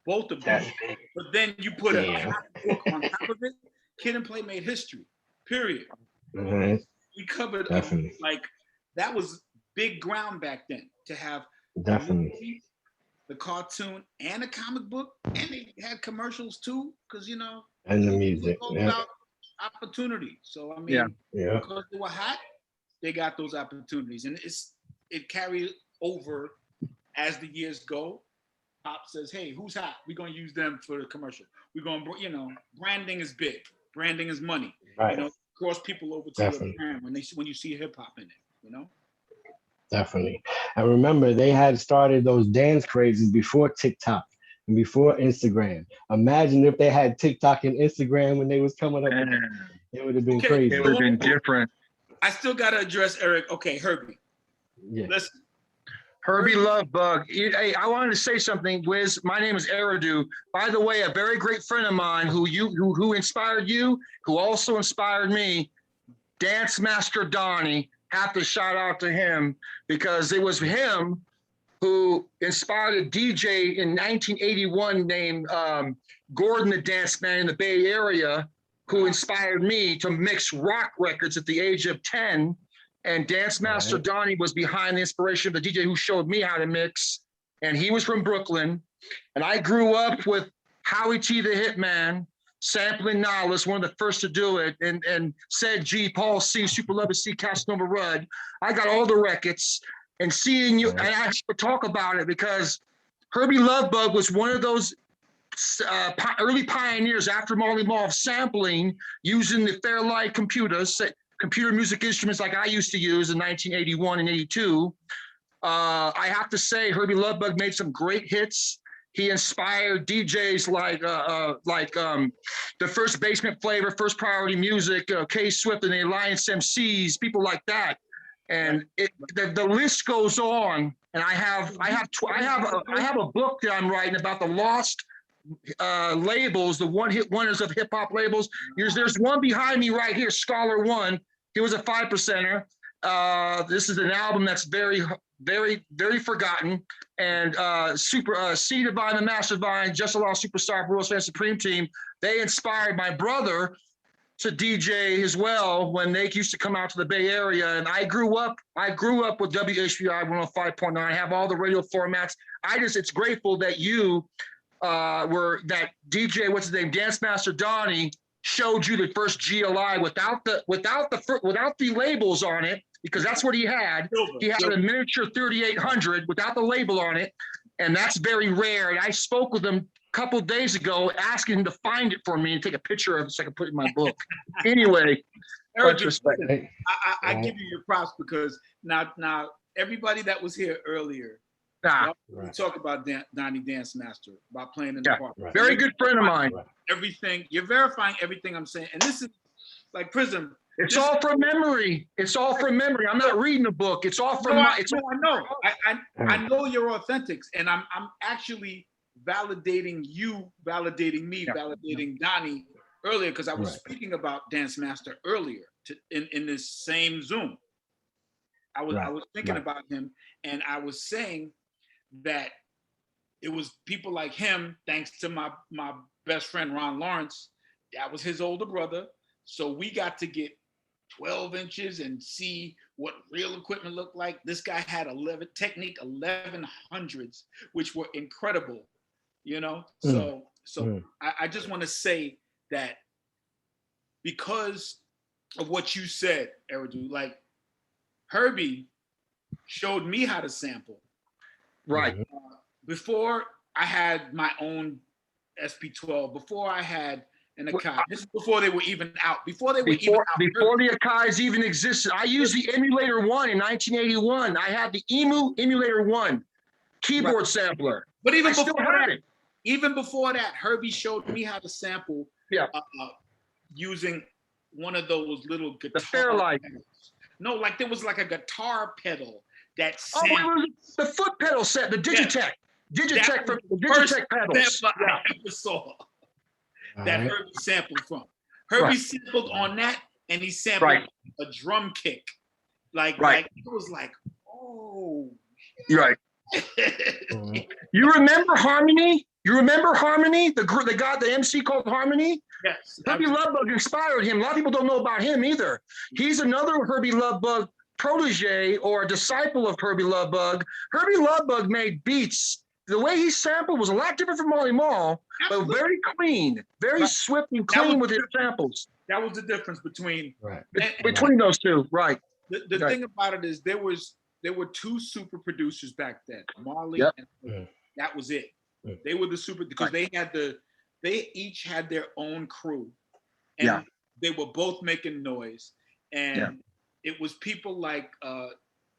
both of them. But then you put a comic book on top of it. Kid and Play made history. Period. We covered like that was big ground back then to have Definitely. the cartoon and a comic book, and they had commercials too, because And the music. all about opportunity. So I mean, because they were hot, they got those opportunities, and it carried over as the years go. Pop says, "Hey, who's hot? We're gonna use them for the commercial. We're gonna, branding is big. Branding is money. Right. Cross people over to your brand when you see hip hop in it. Definitely. I remember they had started those dance crazes before TikTok and before Instagram. Imagine if they had TikTok and Instagram when they was coming up. It would have been crazy. It would have been different. I still gotta address Eric. Okay, Herbie. Yeah. Listen. Herbie Lovebug. Hey, I wanted to say something, Wiz. My name is Eridu. By the way, a very great friend of mine who inspired you, who also inspired me, Dance Master Donnie. Have to shout out to him because it was him who inspired a DJ in 1981 named Gordon the Dance Man in the Bay Area, who inspired me to mix rock records at the age of 10. And Dance Master Donnie was behind the inspiration of the DJ who showed me how to mix. And he was from Brooklyn. And I grew up with Howie T. the Hitman, sampling Nihilus, one of the first to do it, and Said G, Paul C, Super Lover C, Casanova Rudd. I got all the records. And seeing you, and I have to talk about it because Herbie Lovebug was one of those early pioneers after Marley Marl sampling using the Fairlight computers, computer music instruments like I used to use in 1981 and 82. I have to say, Herbie Lovebug made some great hits. He inspired DJs like the First Basement Flavor, First Priority Music, K Swift and the Alliance MCs, people like that. And the list goes on. And I have a book that I'm writing about the lost labels, the one-hit wonders of hip hop labels. There's one behind me right here, Scholar One. He was a 5%er. This is an album that's very, very, very forgotten. And C Divine, the Master Divine, Just Allow Superstar, World's Fan Supreme Team, they inspired my brother to DJ as well when they used to come out to the Bay Area. And I grew up with WHBI 105.9. I have all the radio formats. It's grateful that you that DJ, what's his name, Dance Master Donnie, showed you the first GLI without the labels on it, because that's what he had. He had a miniature 3800 without the label on it, and that's very rare. And I spoke with him a couple of days ago, asking him to find it for me and take a picture of it so I can put it in my book. Anyway, Eric, much respect. I give you your props because now everybody that was here earlier, we talk about Donnie Dance Master, about playing in the park. Very good friend of mine. Everything, you're verifying everything I'm saying. And this is like Prism. It's all from memory. It's all from memory. I'm not reading the book. It's all from I know. I know you're authentic, and I'm actually validating you, validating me, validating Donnie earlier, because I was speaking about Dance Master earlier in this same Zoom. I was thinking about him, and I was saying that it was people like him, thanks to my best friend Ron Lawrence. That was his older brother. So we got to get 12 inches and see what real equipment looked like. This guy had Technique 1100s, which were incredible, So I just want to say that because of what you said, Eridu. Like Herbie showed me how to sample. Right. Before I had my own SP12, before I had an Akai, this is before they were even out. Before they were even out. Before the Akais even existed, I used the Emulator 1 in 1981. I had the EMU Emulator 1 keyboard sampler. But even I still before had that, it. even before that, Herbie showed me how to sample Yeah. using one of those little guitar Fairlight. pedals. No, like there was like a guitar pedal that Oh, it sampled. was the foot pedal set, the Digitech. Digitech That from the first Digitech pedals. sample I ever saw that Alright. Herbie sampled from. Herbie Right. sampled on that, and he sampled Right. a drum kick. Like Right. it was like, oh. Right. Mhm. You remember Harmony? You remember Harmony? The guy, the MC called Harmony? Yes. Herbie Lovebug inspired him. A lot of people don't know about him either. He's another Herbie Lovebug protege or a disciple of Herbie Lovebug. Herbie Lovebug made beats. The way he sampled was a lot different from Marley Marl, but Absolutely. very clean, very Right. swift and That was clean with his different. samples. That was the difference between Right. Between those two, right. the Right. thing about it is there were two super producers back then, Marley Yep. and Mm. that was it. Mm. They were the super because they each had their own crew, and Yeah. they were both making noise, and Yeah. it was people like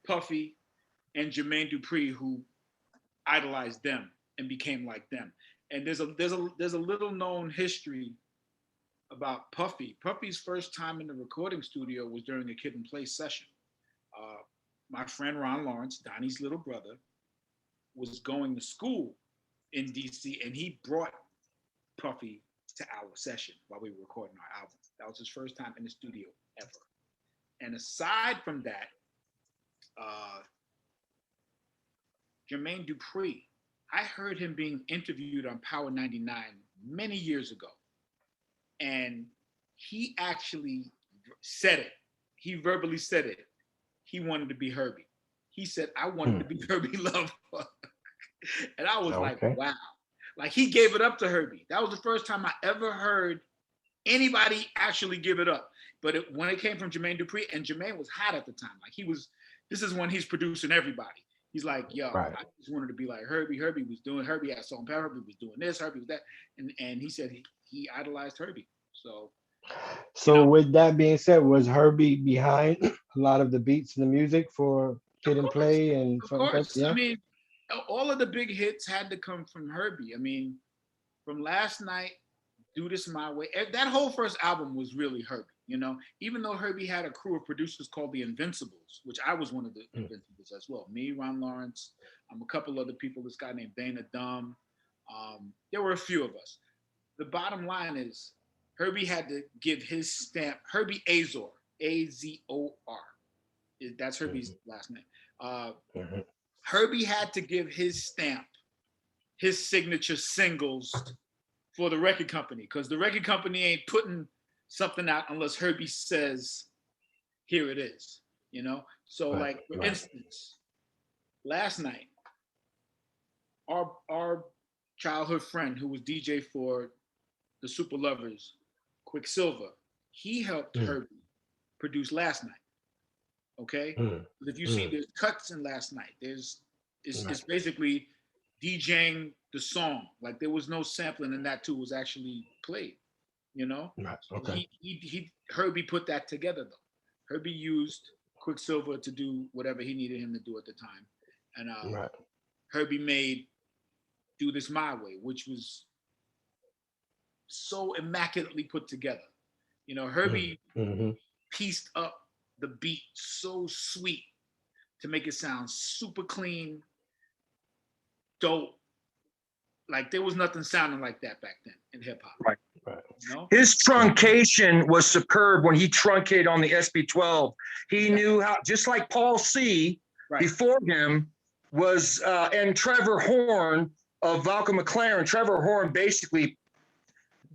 Puffy and Jermaine Dupri who idolized them and became like them. And there's a little known history about Puffy. Puffy's first time in the recording studio was during a Kid and Play session. My friend Ron Lawrence, Donnie's little brother, was going to school in DC, and he brought Puffy to our session while we were recording our album. That was his first time in the studio ever. And aside from that, Jermaine Dupri, I heard him being interviewed on Power 99 many years ago. And he actually said it. He verbally said it. He wanted to be Herbie. He said, I wanted to be Herbie Lovebug. And I was like, wow. Like he gave it up to Herbie. That was the first time I ever heard anybody actually give it up. But when it came from Jermaine Dupri, and Jermaine was hot at the time. Like this is when he's producing everybody. He's like, yo, Right. I just wanted to be like Herbie. Herbie had Salt and Pepper. Herbie was doing this. Herbie was that. And he said he idolized Herbie. So With that being said, was Herbie behind a lot of the beats and the music for Kid and Play and of Salt and course, Pepper? Yeah. I mean, all of the big hits had to come from Herbie. I mean, from Last Night, Do This My Way, that whole first album was really Herbie, you know, even though Herbie had a crew of producers called the Invincibles, which I was one of the Invincibles as well. Me, Ron Lawrence, a couple other people, this guy named Dana Dumb. There were a few of us. The bottom line is Herbie had to give his stamp, Herbie Azor, A-Z-O-R. That's Herbie's last name. Herbie had to give his stamp, his signature singles for the record company, because the record company ain't putting something out unless Herbie says, here it is, you know? So like, for instance, Last Night, our childhood friend who was DJ for the Super Lovers, Quicksilver, he helped Herbie produce Last Night. Okay, but if you see, there's cuts in Last Night. It's basically DJing the song. Like there was no sampling, and that too was actually played. You know, Right. Okay. Herbie put that together though. Herbie used Quicksilver to do whatever he needed him to do at the time, and Herbie made Do This My Way, which was so immaculately put together. You know, Herbie pieced up the beat so sweet to make it sound super clean, dope. Like there was nothing sounding like that back then in hip hop. Right. You know? His truncation was superb when he truncated on the SP12. He knew how, just like Paul C. Before him was, and Trevor Horn of Valka McLaren. Trevor Horn basically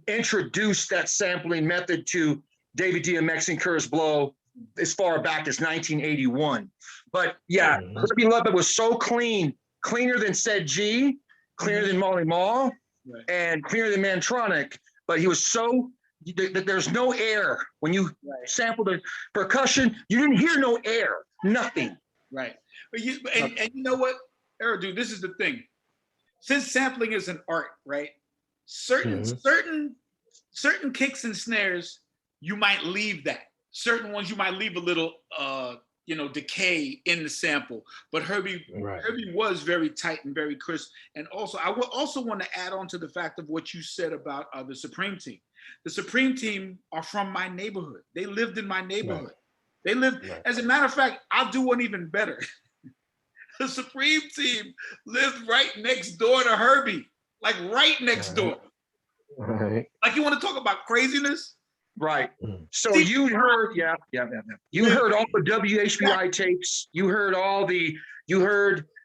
introduced that sampling method to David DMX and Curtis Blow as far back as 1981. But yeah, Herbie Lovebug was so clean, cleaner than Said G, cleaner than Marley Marl, and cleaner than Mantronic. But he was so there's no air. When you Right. sample the percussion, you didn't hear no air, nothing. Right. But and you know what, Eridu, this is the thing. Since sampling is an art, right? Certain kicks and snares, you might leave that. Certain ones you might leave a little decay in the sample. But Herbie was very tight and very crisp. And also, I would also want to add on to the fact of what you said about the Supreme Team. The Supreme Team are from my neighborhood. They lived in my neighborhood. Right. They lived, as a matter of fact, I'll do one even better. The Supreme Team lived right next door to Herbie, like right next door. Right. Like, you want to talk about craziness? Right. So you heard, you heard all the WHBI tapes. You heard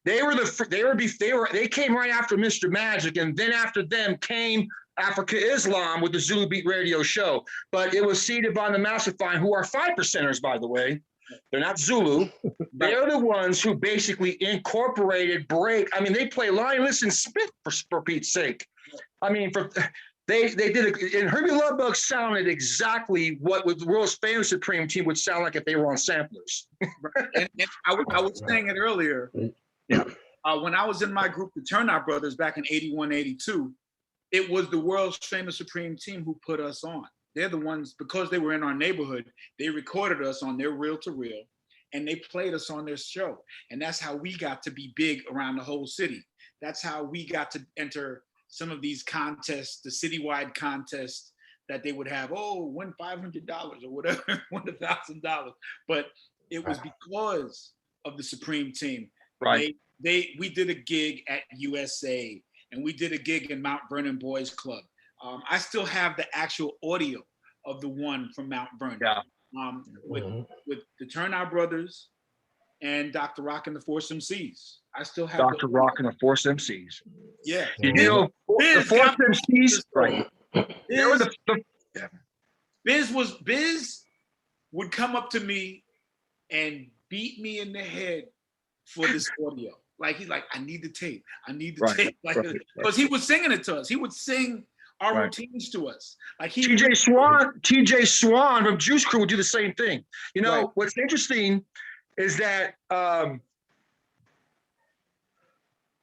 they came right after Mr. Magic, and then after them came Africa Islam with the Zulu Beat radio show. But it was seeded by the Massifine, who are 5%ers, by the way. They're not Zulu. They're the ones who basically incorporated break. I mean, they play Lion Listen Spit for Pete's sake. I mean, they did it, and Herbie Lovebug sounded exactly what the world's famous Supreme Team would sound like if they were on samplers. And I was saying it earlier. Yeah. When I was in my group, the Turnout Brothers, back in 81, 82, it was the world's famous Supreme Team who put us on. They're the ones, because they were in our neighborhood, they recorded us on their reel-to-reel, and they played us on their show. And that's how we got to be big around the whole city. That's how we got to enter some of these contests, the citywide contests that they would have, win $500 or whatever, win $1,000. But it was because of the Supreme Team. Right. We did a gig at USA, and we did a gig in Mount Vernon Boys Club. I still have the actual audio of the one from Mount Vernon. Yeah. With the Turnout Brothers and Dr. Rock and the Force MCs. I still have Dr. Rock and the Force MCs. Yeah. You know, the Force MCs, right? Biz would come up to me and beat me in the head for this audio. Like, he's like, I need the tape. I need the tape. Like, because he was singing it to us. He would sing our routines to us. Like, TJ Swan from Juice Crew would do the same thing. You know, what's interesting is that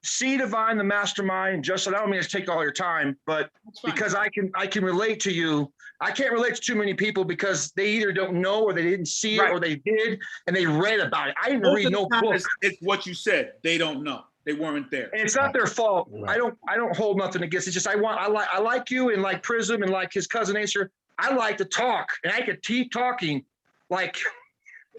C Divine, the mastermind, Justin, I don't mean to take all your time, but because I can relate to you, I can't relate to too many people because they either don't know or they didn't see it or they did and they read about it. I didn't read no book. It's what you said. They don't know. They weren't there. And it's not their fault. I don't hold nothing against it. It's just I like you and like Prism and like his cousin Acer. I like to talk and I could keep talking like.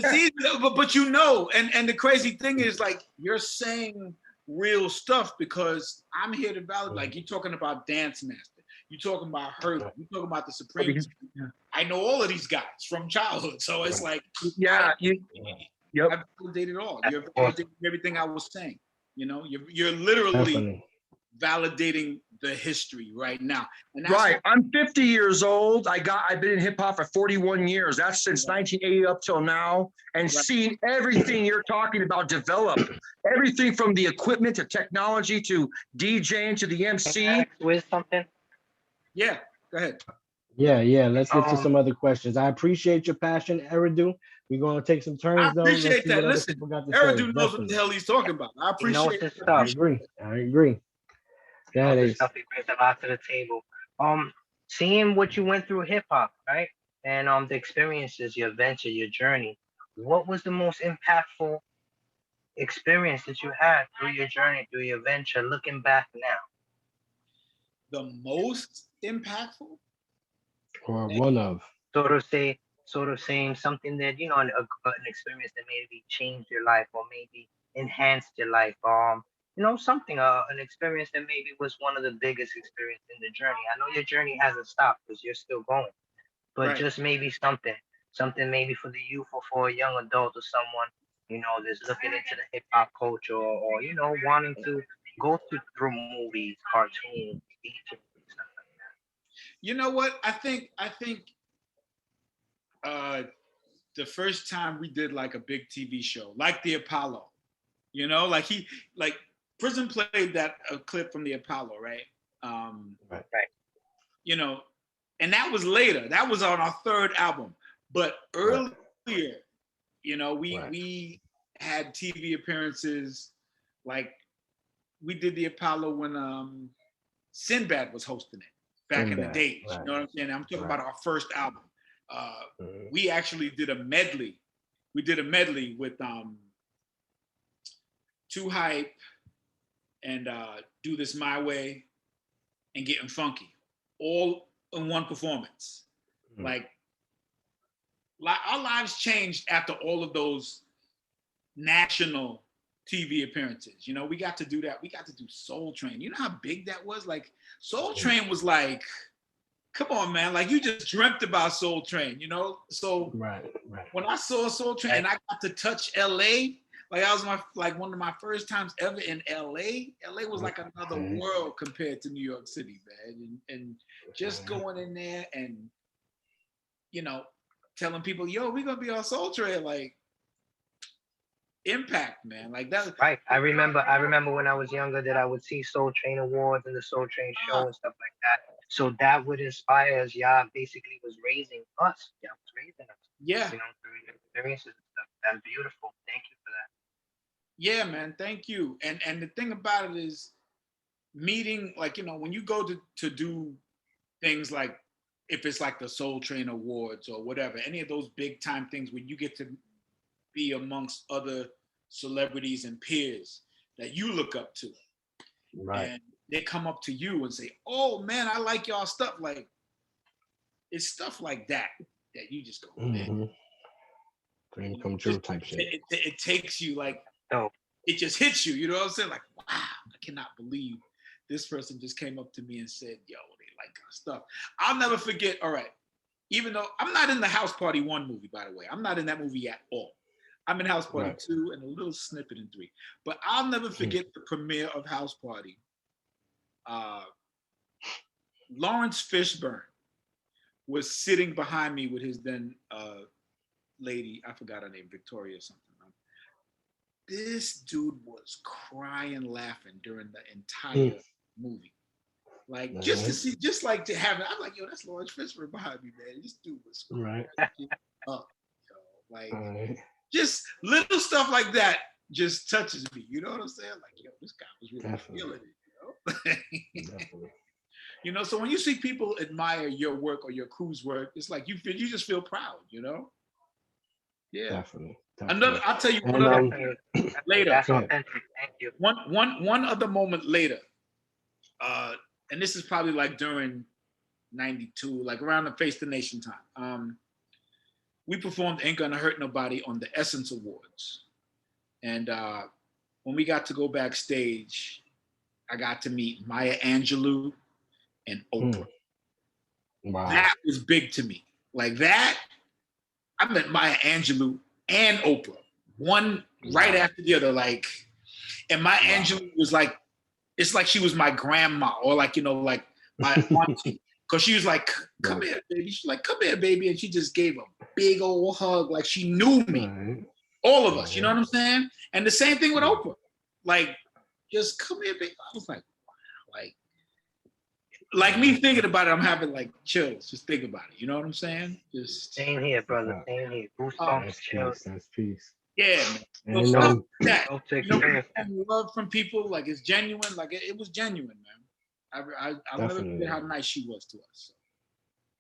See, but you know, and the crazy thing is, like, you're saying real stuff because I'm here to validate. Like, you're talking about Dance Master, you're talking about Herbie, you're talking about the Supreme. I know all of these guys from childhood, so it's like, I validated all. You're validating everything I was saying. You know, you're literally validating the history right now. And that's I'm 50 years old. I've been in hip hop for 41 years. That's since 1980 up till now, and seen everything you're talking about develop. Everything from the equipment to technology to DJing to the MC. With something? Yeah, go ahead. Yeah. Let's get to some other questions. I appreciate your passion, Eridu. We're going to take some turns, though. I appreciate that. Listen, Eridu knows what the hell he's talking about. I appreciate it. I agree. That is stuff he brings a lot to the table. Seeing what you went through hip hop, right? And the experiences, your adventure, your journey. What was the most impactful experience that you had through your journey, through your venture, looking back now? The most impactful? Or one of. Sort of saying something that, you know, an experience that maybe changed your life or maybe enhanced your life. You know, something, an experience that maybe was one of the biggest experiences in the journey. I know your journey hasn't stopped because you're still going, but just maybe something maybe for the youth or for a young adult or someone, you know, that's looking into the hip hop culture or, you know, wanting to go through movies, cartoons, stuff like that. You know what? I think the first time we did like a big TV show, like the Apollo, you know, like Prism played that a clip from the Apollo, right? Right. You know, And that was later. That was on our third album. But earlier, you know, we had TV appearances. Like we did the Apollo when Sinbad was hosting it back in the days. You know what I'm saying? I'm talking about our first album. We actually did a medley. We did a medley with Too Hype and Do This My Way and Getting Funky, all in one performance. Like our lives changed after all of those national TV appearances. You know, we got to do that. We got to do Soul Train. You know how big that was? Like Soul Train was like, come on, man. Like you just dreamt about Soul Train, you know? So when I saw Soul Train and I got to touch LA, like that was one of my first times ever in LA. LA was like another world compared to New York City, man. And just going in there and, you know, telling people, yo, we're gonna be on Soul Train, like impact, man. Like that. Right. I remember when I was younger that I would see Soul Train Awards and the Soul Train show and stuff like that. So that would inspire us. Y'all basically was raising us. Y'all was raising us. Yeah. You know, through experiences and stuff. That's beautiful. Thank you for that. Yeah, man. Thank you. And the thing about it is meeting, like, you know, when you go to do things like, if it's like the Soul Train Awards or whatever, any of those big time things when you get to be amongst other celebrities and peers that you look up to. Right. And they come up to you and say, oh man, I like y'all stuff. Like, it's stuff like that you just go, man. Dream come true type shit. It takes you like, oh, it just hits you, you know what I'm saying? Like, wow, I cannot believe this person just came up to me and said, yo, they like our stuff. I'll never forget, all right, even though I'm not in the House Party 1 movie, by the way. I'm not in that movie at all. I'm in House Party 2 and a little snippet in 3. But I'll never forget the premiere of House Party. Lawrence Fishburne was sitting behind me with his then lady, I forgot her name, Victoria or something. This dude was crying, laughing during the entire movie. Like just to see, just like to have it. I'm like, yo, that's Lawrence Fishburne behind me, man. This dude was up, like just little stuff like that just touches me. You know what I'm saying? Like, yo, this guy was really feeling it. You know? You know, so when you see people admire your work or your crew's work, it's like you just feel proud. You know? Yeah. Definitely. Another, I'll tell you one other later. That's authentic. Thank you. One other moment later, and this is probably like during '92, like around the Face the Nation time. We performed "Ain't Gonna Hurt Nobody" on the Essence Awards, and when we got to go backstage, I got to meet Maya Angelou and Oprah. Wow, that was big to me. Like that, I met Maya Angelou and Oprah, one right after the other. Like, and Maya Angelou was like, it's like she was my grandma, or like, you know, like my auntie. Cause she was like, come here, baby. She's like, come here, baby. And she just gave a big old hug. Like she knew me, all of us, you know what I'm saying? And the same thing with Oprah. Like, just come here, baby. I was like, wow, like me thinking about it, I'm having like chills. Just think about it. You know what I'm saying? Just same here, brother. Same here. Goosebumps, chills. That's peace. Yeah, man. So stuff like that. You know, love from people, like it's genuine. Like it was genuine, man. I'll never forget how nice she was to us. So.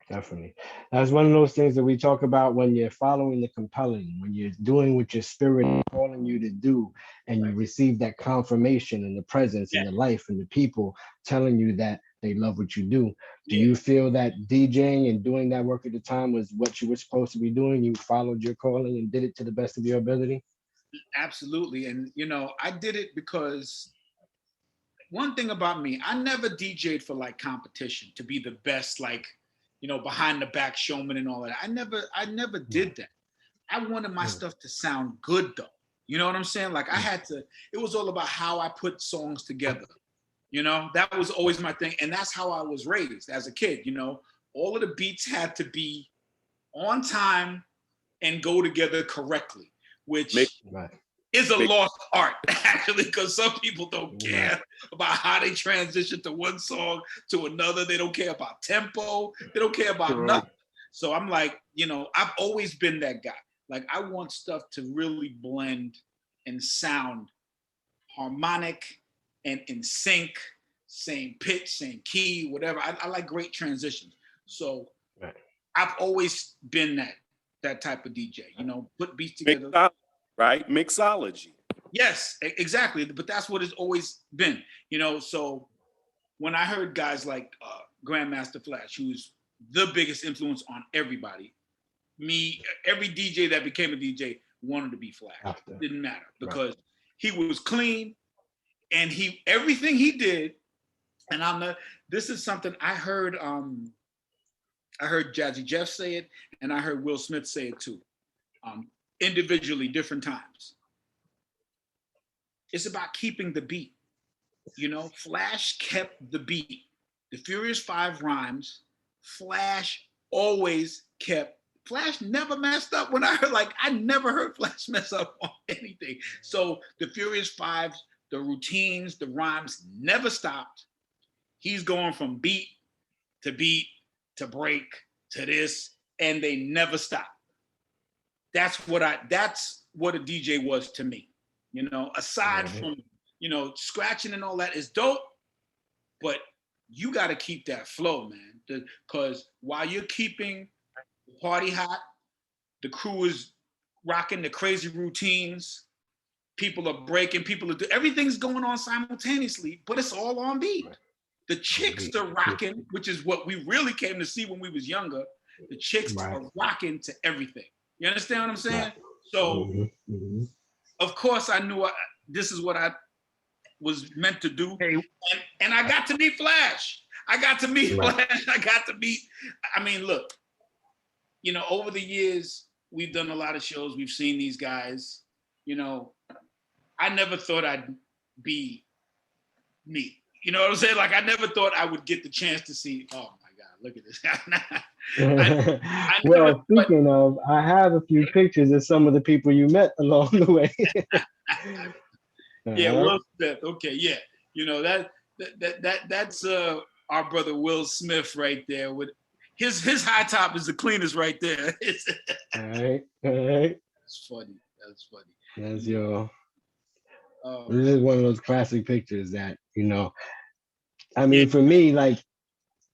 Definitely. That's one of those things that we talk about when you're following the compelling, when you're doing what your spirit is calling you to do, and you receive that confirmation and the presence and the life and the people telling you that they love what you do. Do you feel that DJing and doing that work at the time was what you were supposed to be doing? You followed your calling and did it to the best of your ability? Absolutely. And, you know, I did it because one thing about me, I never DJ'd for like competition to be the best, like, you know, behind the back showman and all that. I never did that. I wanted my stuff to sound good though. You know what I'm saying? Like it was all about how I put songs together. You know, that was always my thing. And that's how I was raised as a kid. You know, all of the beats had to be on time and go together correctly, which is a Big- lost art, actually, because some people don't care about how they transition to one song to another. They don't care about tempo. They don't care about True. nothing. So I'm like, I've always been that guy. Like, I want stuff to really blend and sound harmonic and in sync, same pitch, same key, whatever. I like great transitions. So Right. I've always been that type of DJ, put beats together. Right? Mixology. Yes, exactly. But that's what it's always been, So when I heard guys like Grandmaster Flash, who's the biggest influence on everybody, every DJ that became a DJ wanted to be Flash. After. It didn't matter because he was clean and everything he did. And this is something I heard. I heard Jazzy Jeff say it, and I heard Will Smith say it too, individually, different times. It's about keeping the beat. Flash kept the beat. The Furious 5 rhymes, Flash always kept. Flash never messed up. When I never heard Flash mess up on anything. So the Furious 5, the routines, the rhymes never stopped. He's going from beat to break to this, and they never stop. That's what a DJ was to me. Aside from, scratching and all that is dope, but you got to keep that flow, man. Because while you're keeping the party hot, the crew is rocking the crazy routines, people are breaking, everything's going on simultaneously, but it's all on beat. Right. The chicks are rocking, which is what we really came to see when we was younger. The chicks are rocking to everything. You understand what I'm saying? Right. So, of course, I knew this is what I was meant to do. Hey. And I got to meet Flash. I got to meet Flash. I mean, look, over the years, we've done a lot of shows. We've seen these guys. I never thought I'd be me. You know what I'm saying? Like, I never thought I would get the chance to see, oh my God, look at this. Well, speaking of, I have a few pictures of some of the people you met along the way. Yeah, Will Smith. Okay, yeah. That's our brother Will Smith right there. With his high top is the cleanest right there. All right. That's funny. That's your. This is one of those classic pictures that, I mean, for me, like,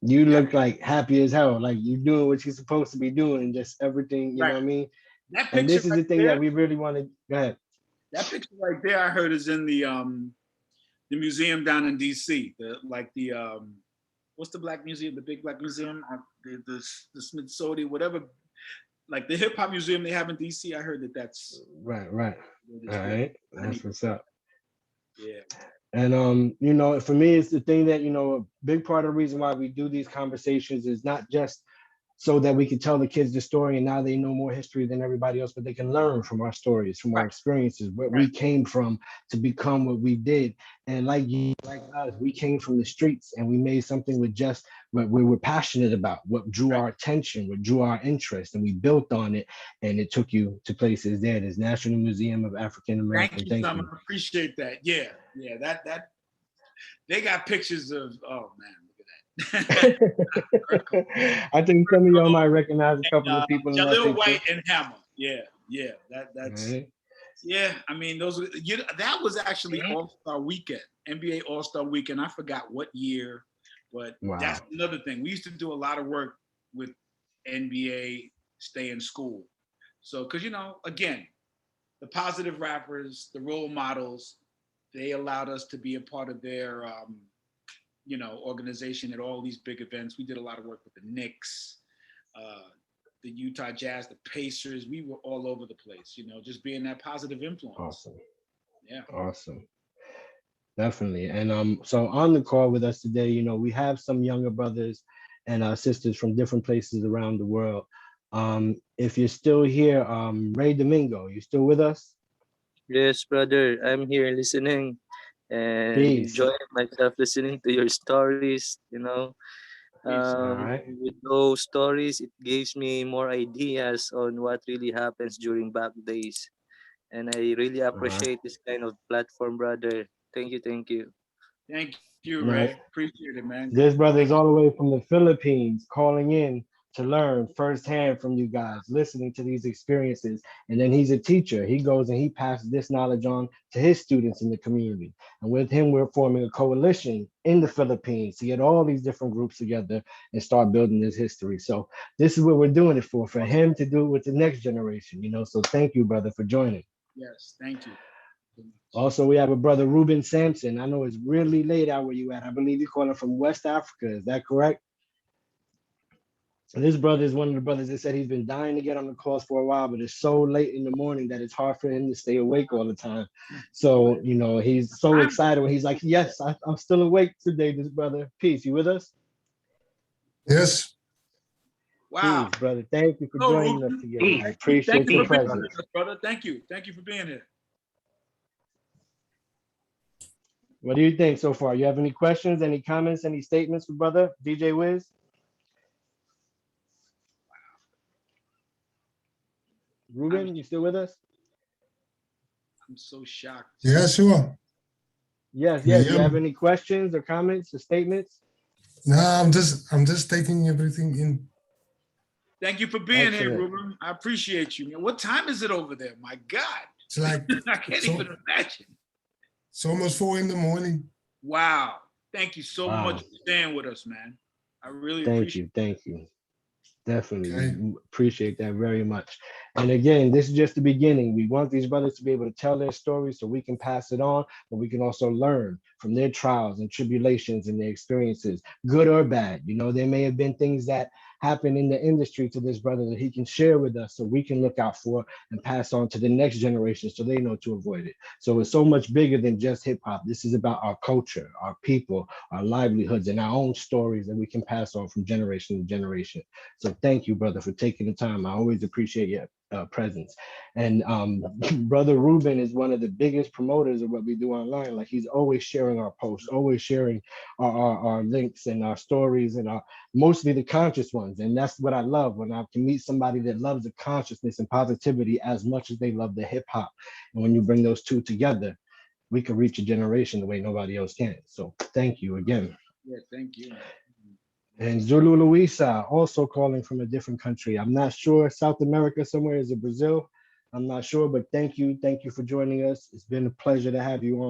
you look like happy as hell, like you doing what you're supposed to be doing, and just everything, you know what I mean? And this is the thing that we really want to. Go ahead. That picture right there, I heard, is in the museum down in DC. What's the black museum? The big black museum, the Smithsonian, whatever. Like the hip hop museum they have in DC. I heard that's right. All right, that's what's up. Yeah. And for me, it's the thing that, a big part of the reason why we do these conversations is not just so that we can tell the kids the story and now they know more history than everybody else, but they can learn from our stories, from our experiences, where we came from to become what we did. And like us, we came from the streets and we made something with just what we were passionate about, what drew our attention, what drew our interest, and we built on it, and it took you to places there. There's National Museum of African American. Thank you. I appreciate that. Yeah, that they got pictures of, oh man. I think some of y'all might recognize a couple of people. Jaleel White and Hammer. Yeah. That's yeah. I mean, that was actually All-Star Weekend, NBA All-Star Weekend. I forgot what year, but that's another thing. We used to do a lot of work with NBA Stay in School. So, because again, the positive rappers, the role models, they allowed us to be a part of their organization at all these big events. We did a lot of work with the Knicks, the Utah Jazz, the Pacers. We were all over the place, just being that positive influence. Awesome. Yeah. Awesome. Definitely. And so on the call with us today, we have some younger brothers and sisters from different places around the world. If you're still here, Ray Domingo, you still with us? Yes, brother. I'm here listening and enjoying myself listening to your stories, With those stories, it gives me more ideas on what really happens during back days. And I really All right. appreciate this kind of platform, brother. Thank you, thank you. Thank you, Right. Ray. Appreciate it, man. This brother is all the way from the Philippines calling in to learn firsthand from you guys, listening to these experiences. And then he's a teacher. He goes and he passes this knowledge on to his students in the community. And with him, we're forming a coalition in the Philippines to get all these different groups together and start building this history. So this is what we're doing it for him to do it with the next generation, you know. So thank you, brother, for joining. Yes, thank you. Also, we have a brother, Ruben Sampson. I know it's really late out where you at. I believe you're calling from West Africa. Is that correct? And this brother is one of the brothers that said he's been dying to get on the calls for a while, but it's so late in the morning that it's hard for him to stay awake all the time. So, you know, he's so excited when he's like, yes, I'm still awake today, this brother. Peace, you with us? Yes. Wow. Peace, brother. Thank you for Oh, joining us Ruben. together. I Thank appreciate you your for being presence. with us, brother. Thank you. Thank you for being here. What do you think so far? You have any questions, any comments, any statements for brother DJ Wiz? Ruben, you still with us? I'm so shocked. Yeah, sure. Yes, Can you yes. Do hear you have me? any questions or comments or statements? No, I'm just taking everything in. Thank you for being here, Excellent. Ruben. I appreciate you, man. What time is it over there? My God. It's like I can't so, even imagine. it's almost 4 a.m. Wow. Thank you so Wow. much for staying with us, man. I really Thank appreciate you. Thank you. Definitely. Okay. We appreciate that very much. And again, this is just the beginning. We want these brothers to be able to tell their stories so we can pass it on, but we can also learn from their trials and tribulations and their experiences, good or bad. You know, there may have been things that happened in the industry to this brother that he can share with us so we can look out for and pass on to the next generation so they know to avoid it. So it's so much bigger than just hip hop. This is about our culture, our people, our livelihoods, and our own stories that we can pass on from generation to generation. So thank you, brother, for taking the time. I always appreciate your presence. And brother Ruben is one of the biggest promoters of what we do online. Like he's always sharing our posts, always sharing our links and our stories and our mostly the conscious ones. And that's what I love when I can meet somebody that loves the consciousness and positivity as much as they love the hip hop. And when you bring those two together, we can reach a generation the way nobody else can. So thank you again. Yeah, thank you. And Zulu Luisa, also calling from a different country. I'm not sure, South America somewhere, is it Brazil? I'm not sure, but thank you. Thank you for joining us. It's been a pleasure to have you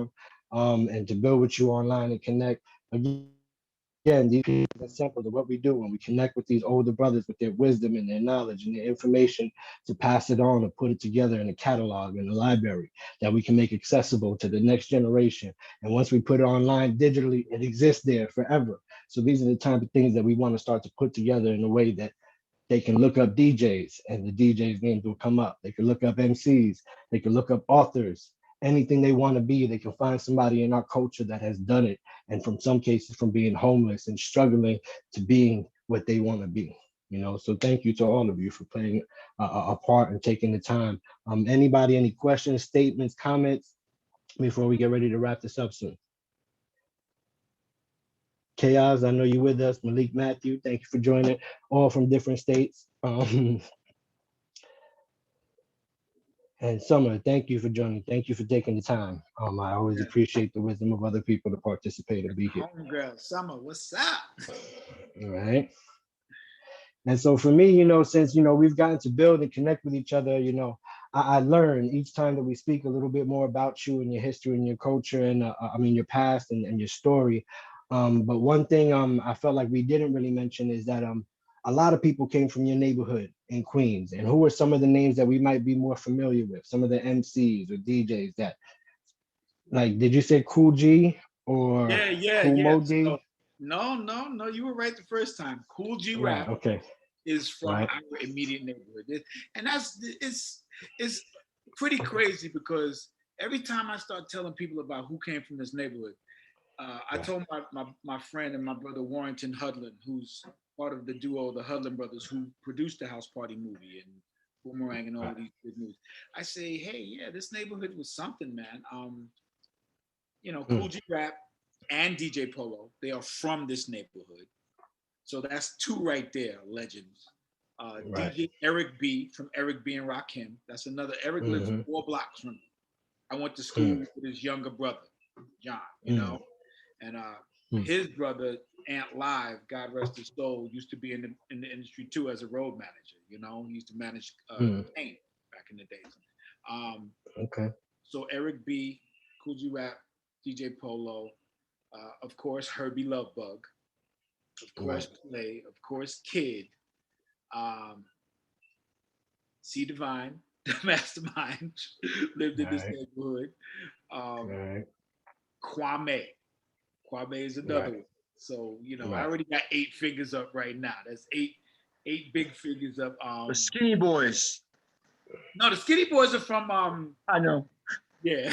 on and to build with you online and connect. Again, these are examples of what we do when we connect with these older brothers with their wisdom and their knowledge and their information to pass it on and put it together in a catalog in a library that we can make accessible to the next generation. And once we put it online digitally, it exists there forever. So these are the type of things that we want to start to put together in a way that they can look up DJs and the DJs names will come up. They can look up MCs. They can look up authors. Anything they want to be, they can find somebody in our culture that has done it. And from some cases, from being homeless and struggling to being what they want to be. You know, so thank you to all of you for playing a part and taking the time. Anybody, any questions, statements, comments before we get ready to wrap this up soon? Chaos, I know you're with us. Malik Matthew, thank you for joining, all from different states. And Summer, thank you for joining. Thank you for taking the time. I always appreciate the wisdom of other people to participate and be here. Homegirl, Summer, what's up? All right. And so for me, you know, since, you know, we've gotten to build and connect with each other, you know, I learn each time that we speak a little bit more about you and your history and your culture and I mean, your past and your story. But one thing I felt like we didn't really mention is that a lot of people came from your neighborhood in Queens. And who are some of the names that we might be more familiar with? Some of the MCs or DJs that, like, did you say Cool G or Cool Mo D? So, no, you were right the first time. Cool G Right, Rap okay. is from Right. our immediate neighborhood. And it's pretty crazy because every time I start telling people about who came from this neighborhood, I told my friend and my brother Warrington Hudlin, who's part of the duo, the Hudlin brothers, who produced the House Party movie and Boomerang and all of these good movies. I say, hey, yeah, this neighborhood was something, man. You know, Cool G Rap and DJ Polo, they are from this neighborhood. So that's two right there, legends. Right. DJ Eric B from Eric B and Rakim. That's another. Eric lives 4 blocks from me. I went to school with his younger brother, John, you know, and his brother, Ant Live, God rest his soul, used to be in the industry too as a road manager. You know, he used to manage Kane back in the days. Okay. So Eric B, Kool G Rap, DJ Polo, of course Herbie Lovebug, of course Play, of course Kid, C Divine, the mastermind, lived in this neighborhood. Kwame is another one. So you know, I already got 8 figures up right now. That's eight big figures up. The Skinny Boys. No, the Skinny Boys are from I know. Yeah.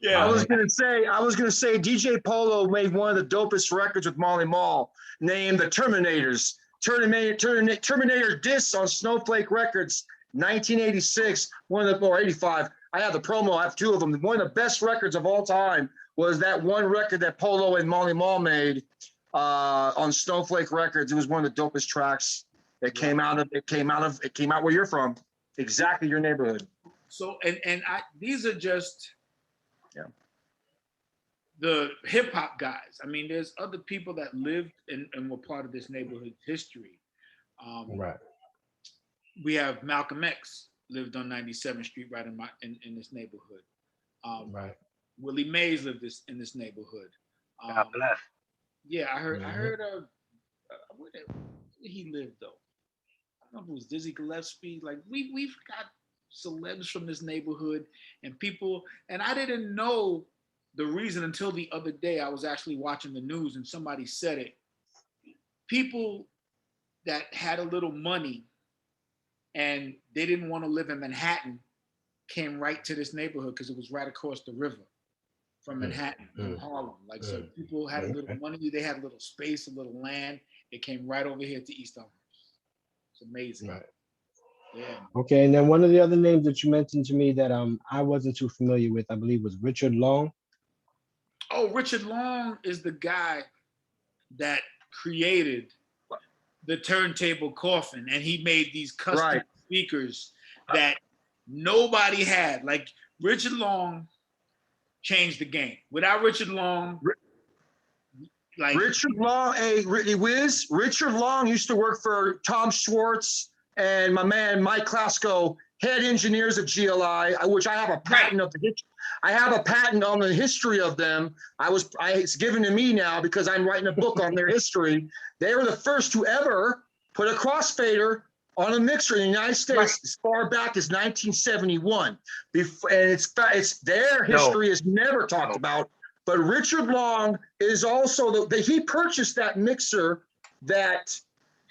Yeah. I was gonna say DJ Polo made one of the dopest records with Molly Mall, named The Terminators. Terminator discs on Snowflake Records, 1986, or 85. I have the promo, I have 2 of them. One of the best records of all time was that one record that Polo and Molly Mall made on Snowflake Records. It was one of the dopest tracks. It came out where you're from, exactly your neighborhood. So these are just the hip hop guys. I mean, there's other people that lived and were part of this neighborhood's history. We have Malcolm X lived on 97th Street, right in this neighborhood. Willie Mays lived in this neighborhood. God bless. Yeah, I heard of where did he lived though? I don't know if it was Dizzy Gillespie. Like we've got celebs from this neighborhood and people, and I didn't know the reason until the other day. I was actually watching the news and somebody said it. People that had a little money and they didn't want to live in Manhattan came right to this neighborhood because it was right across the river from Manhattan, from Harlem. Like, so people had a little money, they had a little space, a little land. They came right over here to East Elmhurst. It's amazing. Yeah. Okay, and then one of the other names that you mentioned to me that I wasn't too familiar with, I believe, was Richard Long. Oh, Richard Long is the guy that created the turntable coffin, and he made these custom speakers that nobody had. Like, Richard Long changed the game. Without Richard Long, like Richard Long, Richard Long used to work for Tom Schwartz and my man Mike Klasko, head engineers of GLI, which I have a patent of the. I have a patent on the history of them. It's given to me now because I'm writing a book on their history. They were the first to ever put a crossfader on a mixer in the United States as far back as 1971. And it's their history is never talked about. But Richard Long is also he purchased that mixer that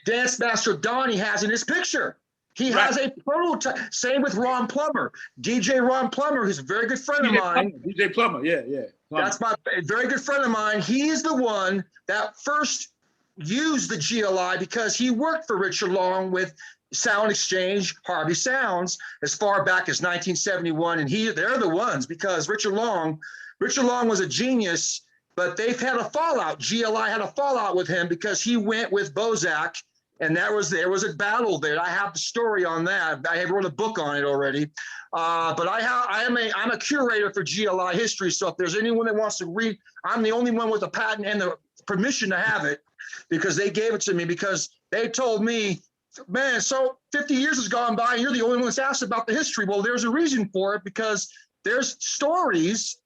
Dance Master Donnie has in his picture. He has a prototype. Same with Ron Plummer. DJ Ron Plummer, who's a very good friend of mine. DJ Plummer, yeah. Plummer. That's my very good friend of mine. He is the one that first used the GLI because he worked for Richard Long with Sound Exchange, Harvey Sounds, as far back as 1971. And they're the ones because Richard Long was a genius, but they've had a fallout. GLI had a fallout with him because he went with Bozak. And there was a battle there. I have the story on that. I have wrote a book on it already. But I'm a curator for GLI history. So if there's anyone that wants to read, I'm the only one with a patent and the permission to have it because they gave it to me because they told me, man, so 50 years has gone by and you're the only one that's asked about the history. Well, there's a reason for it because there's stories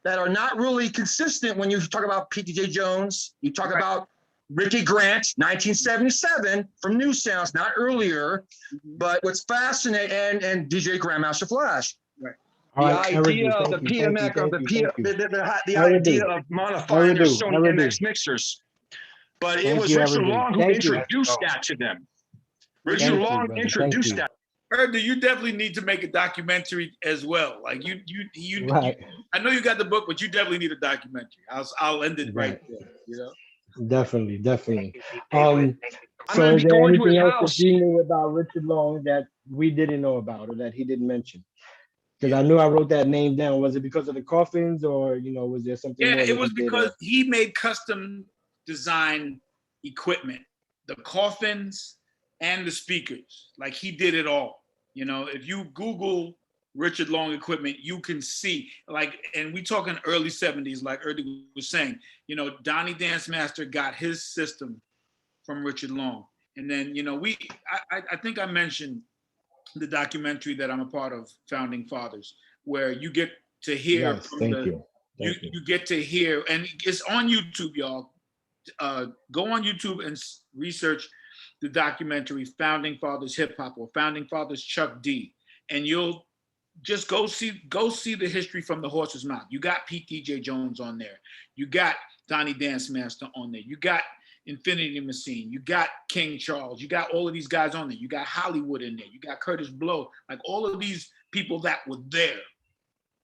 that are not really consistent when you talk about P.J. Jones, you talk about Ricky Grant, 1977 from New Sounds, not earlier, but what's fascinating, and DJ Grandmaster Flash. Right. The idea of the PMX, or the idea of modifying their Sony MX mixers. But it was Richard Long who introduced that to them. Richard Long introduced that. Erdo, you definitely need to make a documentary as well. Like you I know you got the book, but you definitely need a documentary. I'll end it right there, you know? Definitely. I'm So is be there going to his anything else house. that you knew about Richard Long that we didn't know about or that he didn't mention? Because I knew I wrote that name down. Was it because of the coffins or, was there something? Yeah, more it that was he did? because he made custom design equipment the coffins, and the speakers. Like he did it all. You know, if you Google Richard Long equipment, you can see like, and we talking early 70s, like Erdy was saying, you know, Donnie Dance Master got his system from Richard Long. And then, you know, I think I mentioned the documentary that I'm a part of, Founding Fathers, where you get to hear Yes, from thank the, you. you get to hear, and it's on YouTube, y'all. Go on YouTube and research the documentary Founding Fathers Hip Hop or Founding Fathers Chuck D, and you'll just go see the history from the horse's mouth. You got Pete DJ Jones on there. You got Donnie Dance Master on there. You got Infinity Machine. You got King Charles. You got all of these guys on there. You got Hollywood in there. You got Curtis Blow. Like all of these people that were there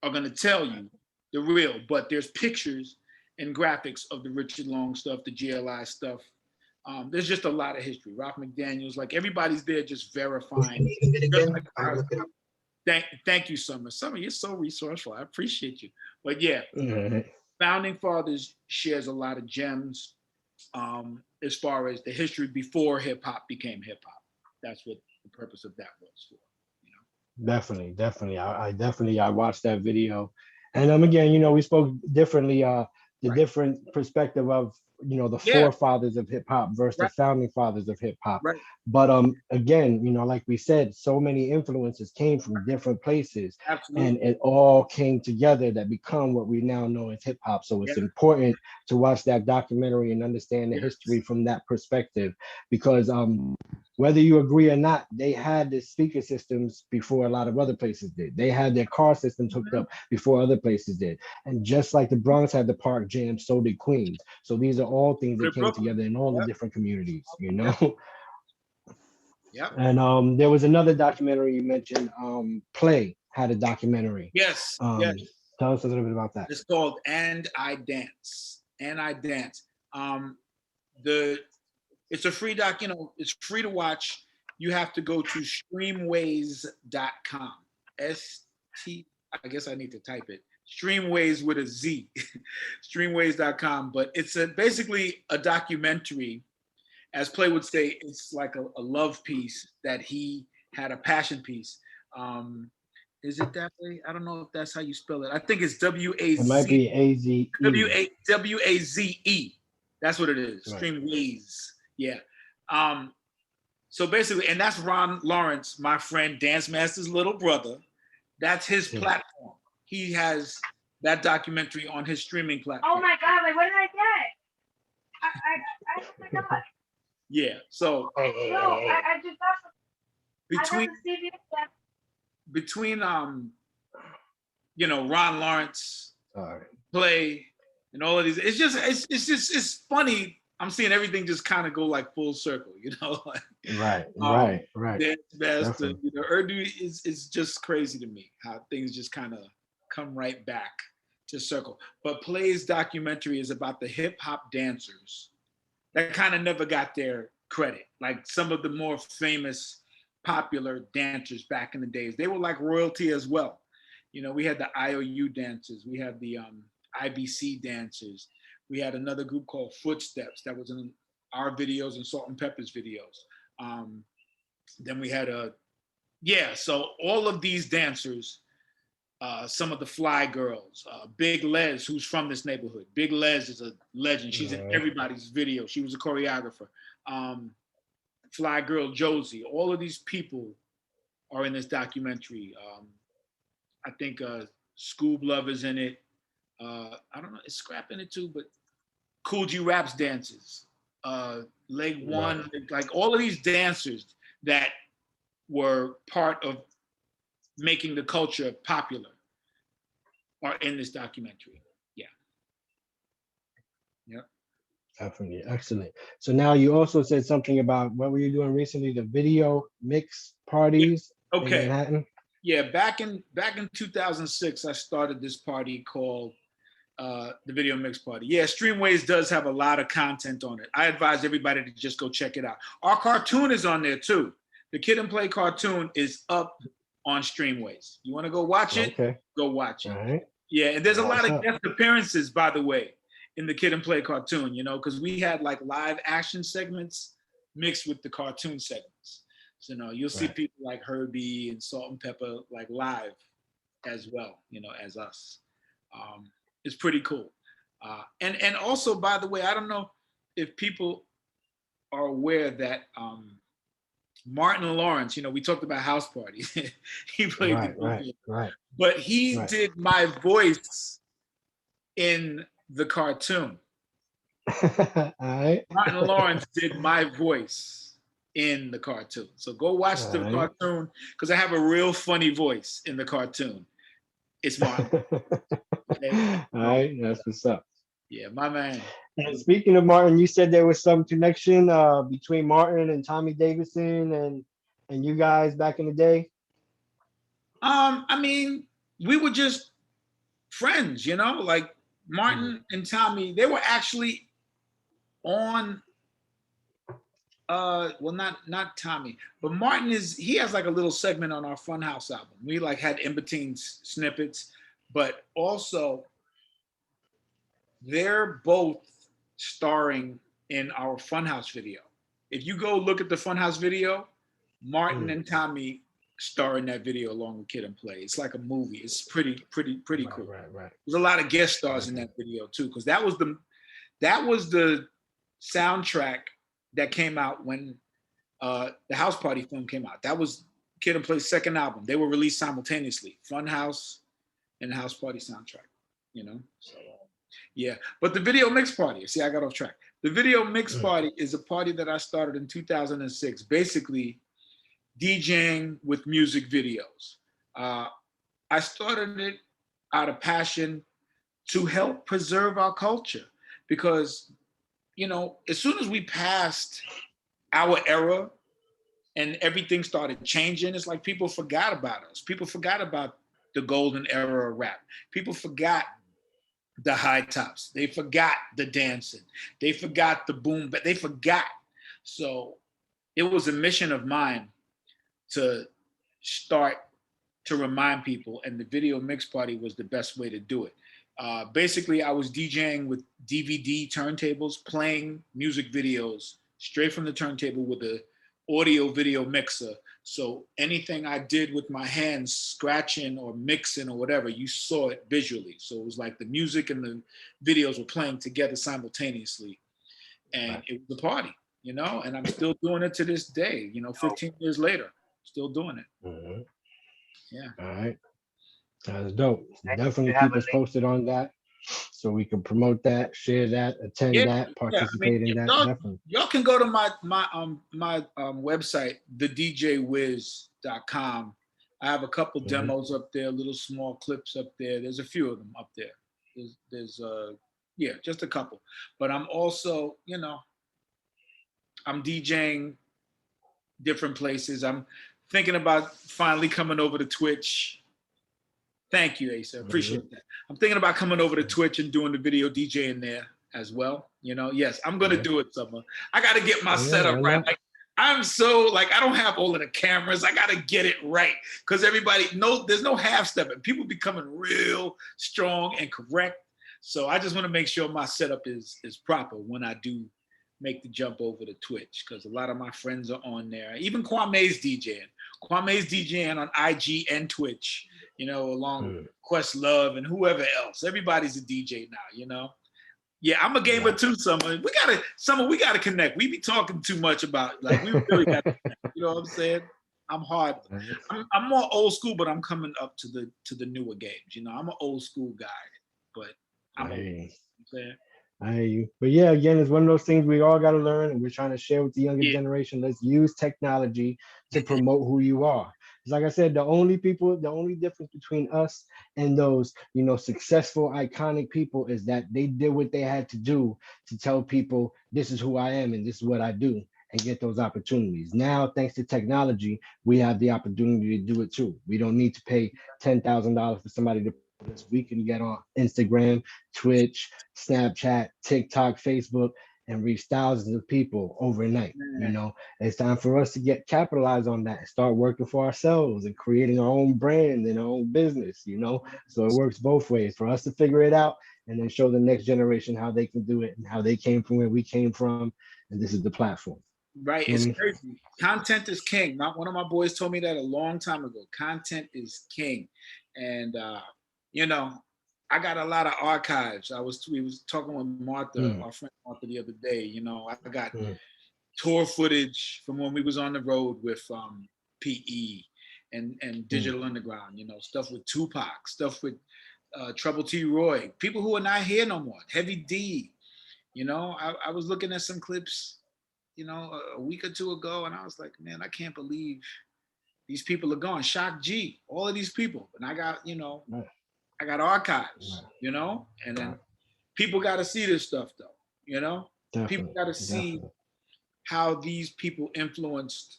are gonna tell you the real, but there's pictures and graphics of the Richard Long stuff, the GLI stuff. There's just a lot of history. Ralph McDaniels, like everybody's there just verifying. Thank you, Summer. Summer, you're so resourceful. I appreciate you. But yeah, Founding Fathers shares a lot of gems as far as the history before hip hop became hip hop. That's what the purpose of that was for. You know? Definitely. I watched that video. And again, you know, we spoke differently, the different perspective of, you know, the forefathers of hip hop versus the founding fathers of hip hop. Right. But again, you know, like we said, so many influences came from different places. Absolutely. And it all came together that become what we now know as hip hop. So it's important to watch that documentary and understand the history from that perspective, because whether you agree or not, they had the speaker systems before a lot of other places did. They had their car systems hooked up before other places did. And just like the Bronx had the Park Jam, so did Queens. So these are all things that came together in all the different communities, you know? Yeah. And there was another documentary you mentioned, Play had a documentary. Yes. Tell us a little bit about that. It's called And I Dance. And I Dance. It's a free doc, you know, it's free to watch. You have to go to streamways.com. I guess I need to type it. Streamways with a Z. Streamways.com. But it's basically a documentary. As Play would say, it's like a love piece that he had, a passion piece. Is it that way? I don't know if that's how you spell it. I think it's W-A-Z. It might be A-Z-E. W-A-Z-E. That's what it is. Right. Streamways. Yeah. So basically, and that's Ron Lawrence, my friend, Dance Master's little brother. That's his platform. He has that documentary on his streaming platform. Oh my God, like what did I get? I forgot. Yeah. So I just got between you know, Ron Lawrence, Play, and all of these, it's funny. I'm seeing everything just kind of go like full circle, you know. Right. Dance Master, you know, Erdu is just crazy to me how things just kind of come right back to circle. But Play's documentary is about the hip hop dancers that kind of never got their credit. Like some of the more famous, popular dancers back in the days, they were like royalty as well. You know, we had the IOU dancers, we had the IBC dancers. We had another group called Footsteps that was in our videos and Salt and Pepper's videos. Then we had so all of these dancers, some of the Fly Girls, Big Les, who's from this neighborhood. Big Les is a legend. She's in everybody's video. She was a choreographer. Fly Girl Josie, all of these people are in this documentary. I think Scoob Love is in it. I don't know, it's Scrap in it too, but Cool G Raps dances, Leg One, like all of these dancers that were part of making the culture popular are in this documentary. Definitely. Excellent. So now you also said something about, what were you doing recently? The video mix parties in Manhattan? Yeah, back in 2006, I started this party called the Video Mix Party. Yeah, Streamways does have a lot of content on it. I advise everybody to just go check it out. Our cartoon is on there too. The Kid and Play cartoon is up on Streamways. You want to go watch it? Okay. Go watch it. All right. Yeah, and there's a lot of Awesome. guest appearances, by the way, in the Kid and Play cartoon, you know, because we had like live action segments mixed with the cartoon segments. So, you'll see people like Herbie and Salt and Pepper like live as well, as us. It's pretty cool. And also, by the way, I don't know if people are aware that Martin Lawrence, we talked about House Party. He played right. But he did my voice in the cartoon. All right. Martin Lawrence did my voice in the cartoon. So go watch the cartoon, because I have a real funny voice in the cartoon. It's Martin. Okay? All right, that's what's up. Yeah, my man. And speaking of Martin, you said there was some connection between Martin and Tommy Davidson and you guys back in the day. I mean, we were just friends, like Martin and Tommy, they were actually on well, not Tommy, but Martin he has like a little segment on our Funhouse album. We like had in-between snippets, but also they're both starring in our Funhouse video. If you go look at the Funhouse video, Martin and Tommy star in that video along with Kid and Play. It's like a movie. It's pretty cool. Right. There's a lot of guest stars in that video too, because that was the soundtrack that came out when the House Party film came out. That was Kid and Play's second album. They were released simultaneously, Funhouse and the House Party soundtrack. So yeah. But the Video Mix Party, see, I got off track. The Video Mix Party is a party that I started in 2006, basically DJing with music videos. I started it out of passion to help preserve our culture, because, as soon as we passed our era and everything started changing, it's like people forgot about us. People forgot about the golden era of rap. People forgot the high tops. They forgot the dancing. They forgot the boom, but they forgot. So it was a mission of mine to start to remind people, and the Video Mix Party was the best way to do it. Basically, I was DJing with DVD turntables, playing music videos straight from the turntable with a audio video mixer. So anything I did with my hands, scratching or mixing or whatever, you saw it visually. So it was like the music and the videos were playing together simultaneously. And it was a party, and I'm still doing it to this day, 15 years later, still doing it. Yeah. All right. That's dope. Definitely keep us posted on that so we can promote that, share that, attend that, participate in that. Definitely. Y'all can go to my website, thedjwiz.com. I have a couple demos up there, little small clips up there. There's a few of them up there. There's just a couple. But I'm also, I'm DJing different places. I'm thinking about finally coming over to Twitch. Thank you, Asa. Appreciate that. I'm thinking about coming over to Twitch and doing the video DJing there as well. Yes, I'm gonna do it, Summer. I gotta get my setup right. Like, I'm so I don't have all of the cameras. I gotta get it right, because there's no half stepping. People becoming real strong and correct. So I just want to make sure my setup is proper when I do make the jump over to Twitch, because a lot of my friends are on there. Even Kwame's DJing. Kwame's DJing on IG and Twitch, along with Questlove and whoever else. Everybody's a DJ now, Yeah, I'm a gamer too, Summer. We gotta connect. We be talking too much about, we really gotta connect. You know what I'm saying? I'm hard. I'm more old school, but I'm coming up to the newer games. I'm an old school guy, but I'm saying. But yeah, again, it's one of those things we all got to learn, and we're trying to share with the younger generation. Let's use technology to promote who you are. It's like I said, the only difference between us and those, successful, iconic people is that they did what they had to do to tell people, this is who I am and this is what I do, and get those opportunities. Now, thanks to technology, we have the opportunity to do it too. We don't need to pay $10,000 for somebody to. We can get on Instagram, Twitch, Snapchat, TikTok, Facebook, and reach thousands of people overnight. It's time for us to capitalize on that and start working for ourselves and creating our own brand and our own business. So it works both ways, for us to figure it out and then show the next generation how they can do it and how they came from where we came from. And this is the platform. Right, it's crazy. Content is king. One of my boys told me that a long time ago. Content is king, and you know, I got a lot of archives. We was talking with Martha, our friend Martha, the other day. You know, I got tour footage from when we was on the road with PE and Digital Underground. You know, stuff with Tupac, stuff with Trouble T. Roy, people who are not here no more. Heavy D. You know, I was looking at some clips, you know, a week or two ago, and I was like, man, I can't believe these people are gone. Shock G, all of these people, and I got, you know, I got archives, you know, and then people got to see this stuff though, you know, people got to see how these people influenced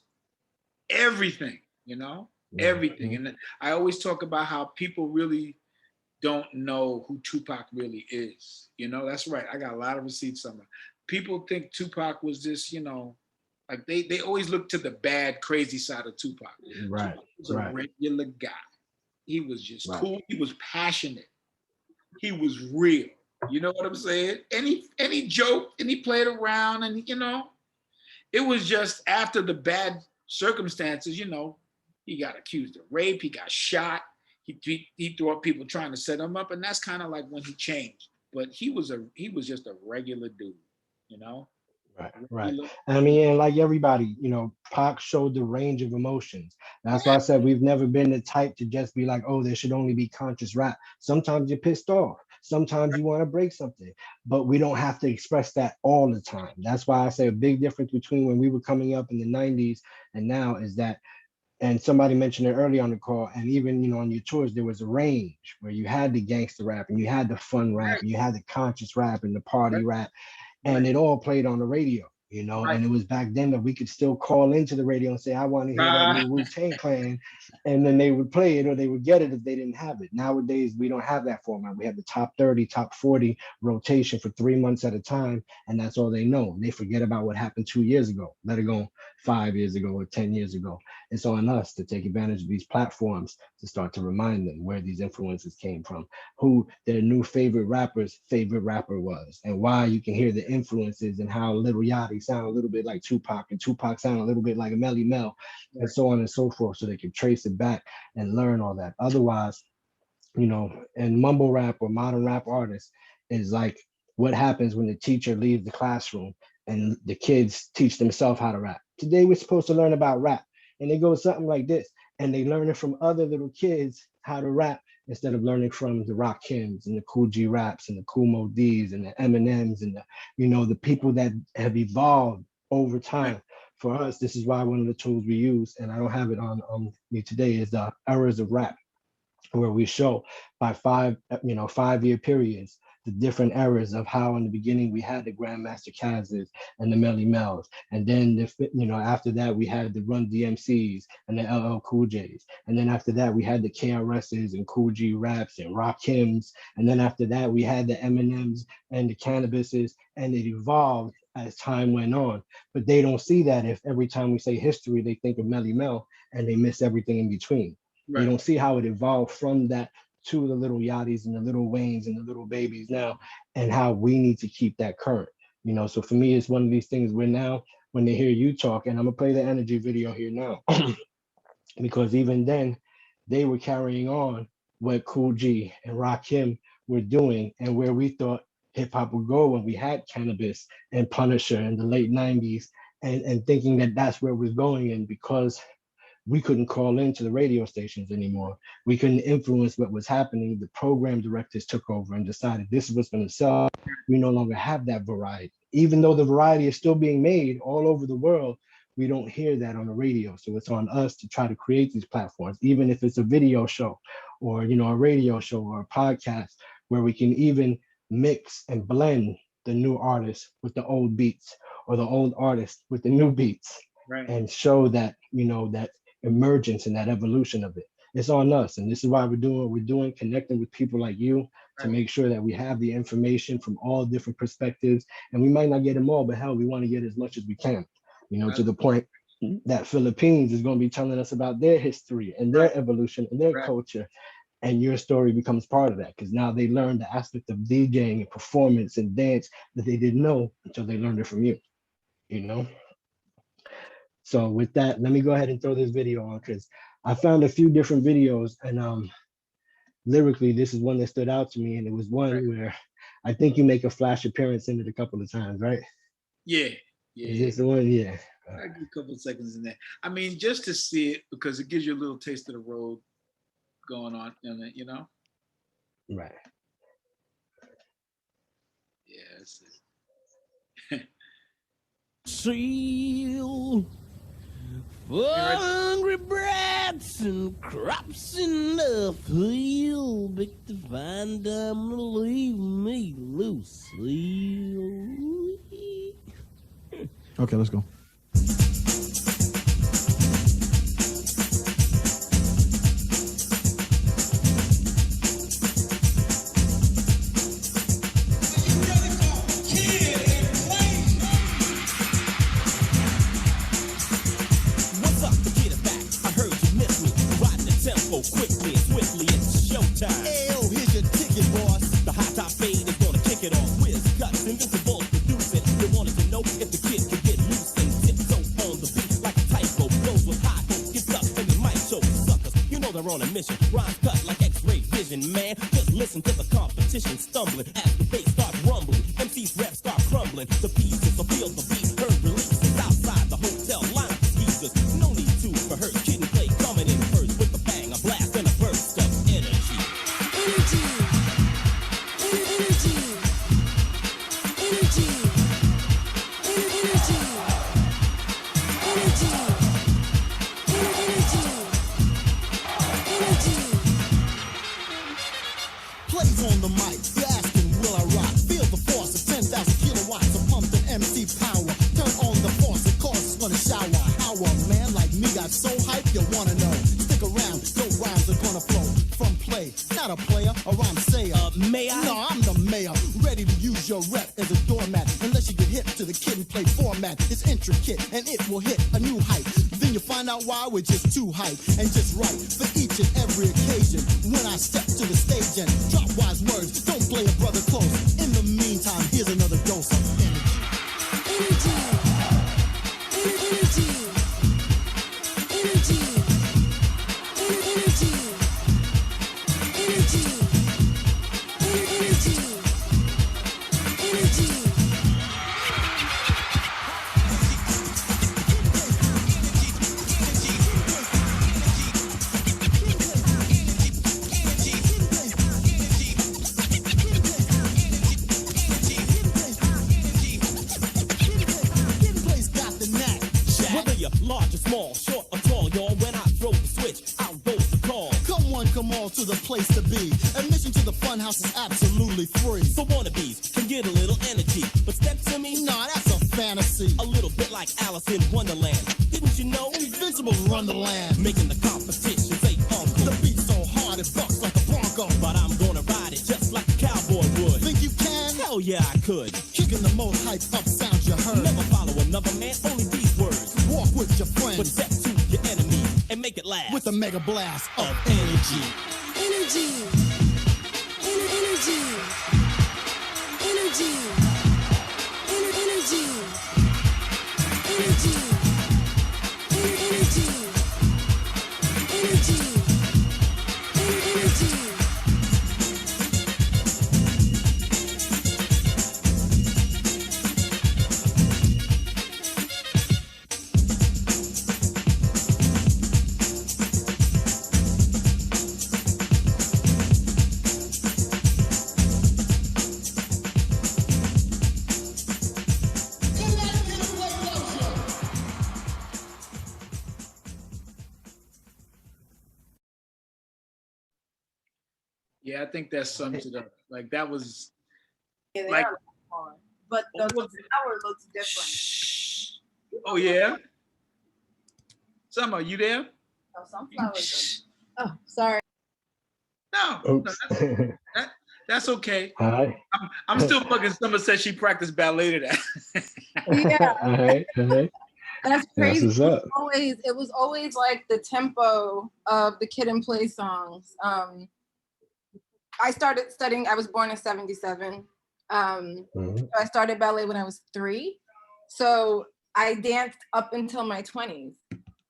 everything, you know, everything. And I always talk about how people really don't know who Tupac really is. You know, that's right. I got a lot of receipts somewhere. People think Tupac was this, you know, like they always look to the bad, crazy side of Tupac. Right. Tupac was a regular guy. He was just cool. He was passionate. He was real. You know what I'm saying? Any joke, and he played around, and you know, it was just after the bad circumstances, you know, he got accused of rape, he got shot, he thought people trying to set him up, and that's kind of like when he changed. But he was just a regular dude, you know. Right. I mean, and like everybody, you know, Pac showed the range of emotions. That's why I said we've never been the type to just be like, oh, there should only be conscious rap. Sometimes you're pissed off. Sometimes you want to break something, but we don't have to express that all the time. That's why I say a big difference between when we were coming up in the 90s and now is that, and somebody mentioned it early on the call, and even, you know, on your tours, there was a range where you had the gangster rap and you had the fun rap and you had the conscious rap and the party rap. And it all played on the radio, you know, and it was back then that we could still call into the radio and say, I want to hear that new Wu-Tang Clan. And then they would play it or they would get it if they didn't have it. Nowadays, we don't have that format. We have the top 30, top 40 rotation for 3 months at a time. And that's all they know. They forget about what happened 2 years ago, let it go 5 years ago or 10 years ago. It's on us to take advantage of these platforms to start to remind them where these influences came from, who their new favorite rapper's favorite rapper was, and why you can hear the influences and how Lil Yachty sound a little bit like Tupac and Tupac sound a little bit like a Melly Mel, and so on and so forth, so they can trace it back and learn all that. Otherwise, you know, and mumble rap or modern rap artists is like what happens when the teacher leaves the classroom and the kids teach themselves how to rap. Today we're supposed to learn about rap, and they go something like this, and they learn it from other little kids how to rap instead of learning from the Rakims and the Kool G Raps and the Kool Moe D's and the Eminems and the, you know, the people that have evolved over time. For us, this is why one of the tools we use, and I don't have it on me today, is the Eras of Rap, where we show by 5-year periods the different eras of how in the beginning we had the Grandmaster Cazes and the Melly Mels, and then after that we had the Run DMCs and the LL Cool J's, and then after that we had the KRSs and Kool G Raps and Rakims, and then after that we had the Eminems and the Cannabises, and it evolved as time went on. But they don't see that if every time we say history they think of Melly Mel and they miss everything in between. They don't see how it evolved from that to the Little Yachty's and the Little Waynes and the Little Babies now, and how we need to keep that current. You know, so for me, it's one of these things where now when they hear you talk, and I'm gonna play the Energy video here now, because even then they were carrying on what Kool G and Rakim were doing, and where we thought hip hop would go when we had Cannabis and Punisher in the late 90s, and thinking that that's where it was going. And because we couldn't call into the radio stations anymore, we couldn't influence what was happening, the program directors took over and decided this is what's going to sell. We no longer have that variety. Even though the variety is still being made all over the world, we don't hear that on the radio. So it's on us to try to create these platforms, even if it's a video show or, you know, a radio show or a podcast, where we can even mix and blend the new artists with the old beats, or the old artists with the new beats, and show that, you know, that emergence and that evolution of it. It's on us, and this is why we're doing what we're doing, connecting with people like you to make sure that we have the information from all different perspectives. And we might not get them all, but hell, we want to get as much as we can, you know, to the point that Philippines is going to be telling us about their history and their evolution and their culture, and your story becomes part of that, because now they learn the aspect of DJing and performance and dance that they didn't know until they learned it from you, you know. So with that, let me go ahead and throw this video on because I found a few different videos and lyrically, this is one that stood out to me, and it was one where I think you make a flash appearance in it a couple of times, right? Yeah, Is this the one? Yeah. I give a couple of seconds in there. I mean, just to see it because it gives you a little taste of the road going on in it, you know? Right. Yeah, that's it. Seal for hungry brats and crops in the field. Big to find time to leave me loose. Okay, let's go. Quickly and swiftly, it's showtime. Hey, yo, here's your ticket, boss. The high top fade is gonna kick it off. Whiz, cuts, invincible, produce it. They wanted to know if the kid could get loose and tiptoe on the beat like a typo. Goes with high hope, gets up and the mic show suckers. You know they're on a mission. Rhymes cut like X-ray vision, man. Just listen to the competition stumbling as the bass starts rumbling. MC's reps start crumbling. The pieces, so feel the beat. Heard releases outside the hotel line of geezers. No need to rehearse. Kid and play coming in first with a bang, a blast, and a burst of energy. Energy. Energy. Energy. Energy. Energy. Energy. Plays on the mic. You're asking, will I rock? Feel the force of 10,000 kilowatts of pumping MC power. Turn on the faucet, cause it's gonna shower. How a man like me got so hyped, you wanna know. Stick around, no rhymes are gonna flow from play. Not a player, a rhyme sayer. May I? No, I'm the mayor. Ready to use your rep as a doormat. Unless you get hip to the kid and play format. It's intricate and it will hit a new height. Then you find out why we're just too hype and just right for each and every occasion. When I step to the stage and drop wise words, don't play a brother close. In the meantime, here's another dose of energy. Energy. Energy. Energy. Energy. Energy. Energy. Energy. Whether you're large or small, short or tall, y'all, when I throw the switch, I'll roll the call. Come one, come all to the place to be. Admission to the fun house is absolutely free. So wannabes can get a little energy, but step to me, nah, that's a fantasy. A little bit like Alice in Wonderland. Didn't you know? Invincible run the land. Making the competition say uncle. The beat's so hard it bucks like a bronco. But I'm gonna ride it just like a cowboy would. Think you can? Hell yeah, I could. Kicking the most hyped up sounds you heard. Never follow another man, only these words. Walk with your friends, but step to your enemy and make it last with a mega blast of energy. Energy. Energy. Energy. Energy. Energy. Energy. Energy. Energy. Yeah, I think that sums it up. Like that was Yeah, they like, are hard. But the flower looks different. oh yeah. Summer, you there? Oh, some flowers are. Oh, sorry. No, Oops. that's okay. All right. I'm still bugging. Summer said she practiced ballet today. Yeah. All right. All right. That's crazy. That's what's up. It was always like the tempo of the Kid and Play songs. I started studying, I was born in 77. So I started ballet when I was 3. So I danced up until my 20s.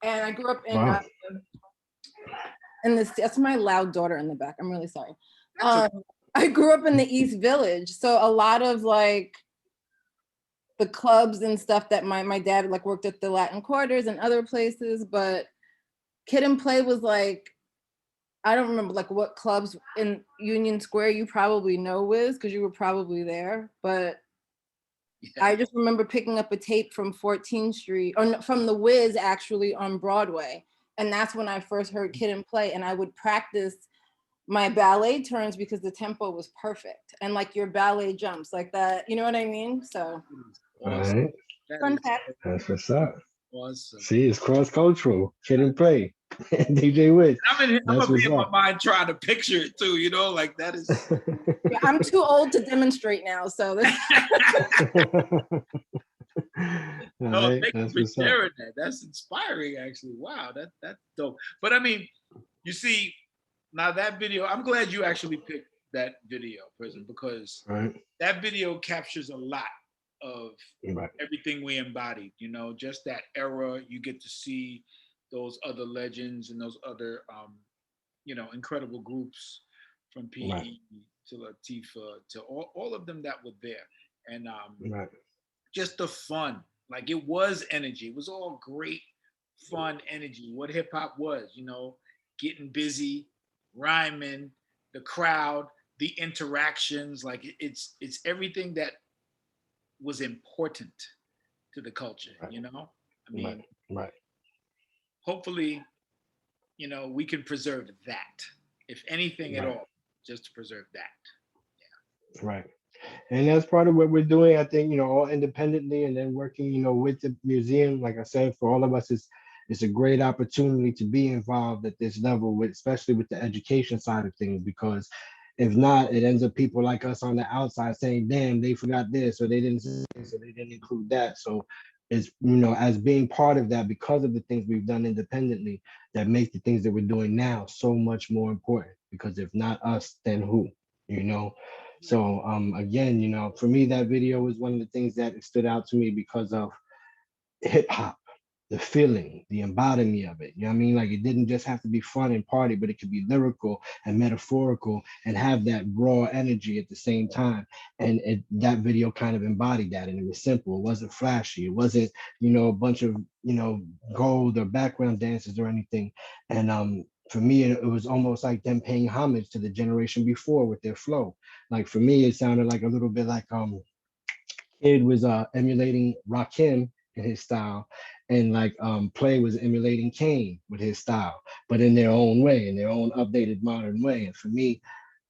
And I grew up in this, that's my loud daughter in the back. I'm really sorry. I grew up in the East Village. So a lot of like the clubs and stuff that my dad like worked at the Latin Quarters and other places, but Kid and Play was like, I don't remember like what clubs in Union Square you probably know, Wiz, because you were probably there, but I just remember picking up a tape from 14th Street, or from the Wiz actually on Broadway. And that's when I first heard Kid and Play, and I would practice my ballet turns because the tempo was perfect. And like your ballet jumps like that, you know what I mean? So. Awesome. Right. Fun fact. That's what's up. Awesome. See, it's cross-cultural. Kid and Play. DJ Wiz. I'm gonna be in my mind trying to picture it too, you know, like that is. Yeah, I'm too old to demonstrate now, so. No, thank you for sharing that. That's inspiring, actually. Wow, that's dope. But I mean, you see, now that video, I'm glad you actually picked that video, Prison, because that video captures a lot of everything we embodied, you know, just that era. You get to see those other legends and those other, you know, incredible groups from PE to Latifah to all of them that were there. And just the fun, like it was energy. It was all great, fun energy. What hip hop was, you know, getting busy, rhyming, the crowd, the interactions, like it's everything that was important to the culture, you know? I mean, hopefully, you know, we can preserve that, if anything at all, just to preserve that. Yeah. Right. And that's part of what we're doing, I think, you know, all independently and then working, you know, with the museum. Like I said, for all of us, it's a great opportunity to be involved at this level, with, especially with the education side of things, because if not, it ends up people like us on the outside saying, damn, they forgot this, or they didn't say this, or they didn't include that. So it's, you know, as being part of that, because of the things we've done independently, that make the things that we're doing now so much more important, because if not us, then who, you know? So again, you know, for me, that video was one of the things that stood out to me because of hip hop, the feeling, the embodiment of it. You know what I mean? Like it didn't just have to be fun and party, but it could be lyrical and metaphorical and have that raw energy at the same time. And that video kind of embodied that. And it was simple. It wasn't flashy. It wasn't, you know, a bunch of, you know, gold or background dances or anything. And for me, it was almost like them paying homage to the generation before with their flow. Like for me, it sounded like a little bit like Kid was emulating Rakim in his style, and like Play was emulating Kane with his style, but in their own way, in their own updated modern way. And for me,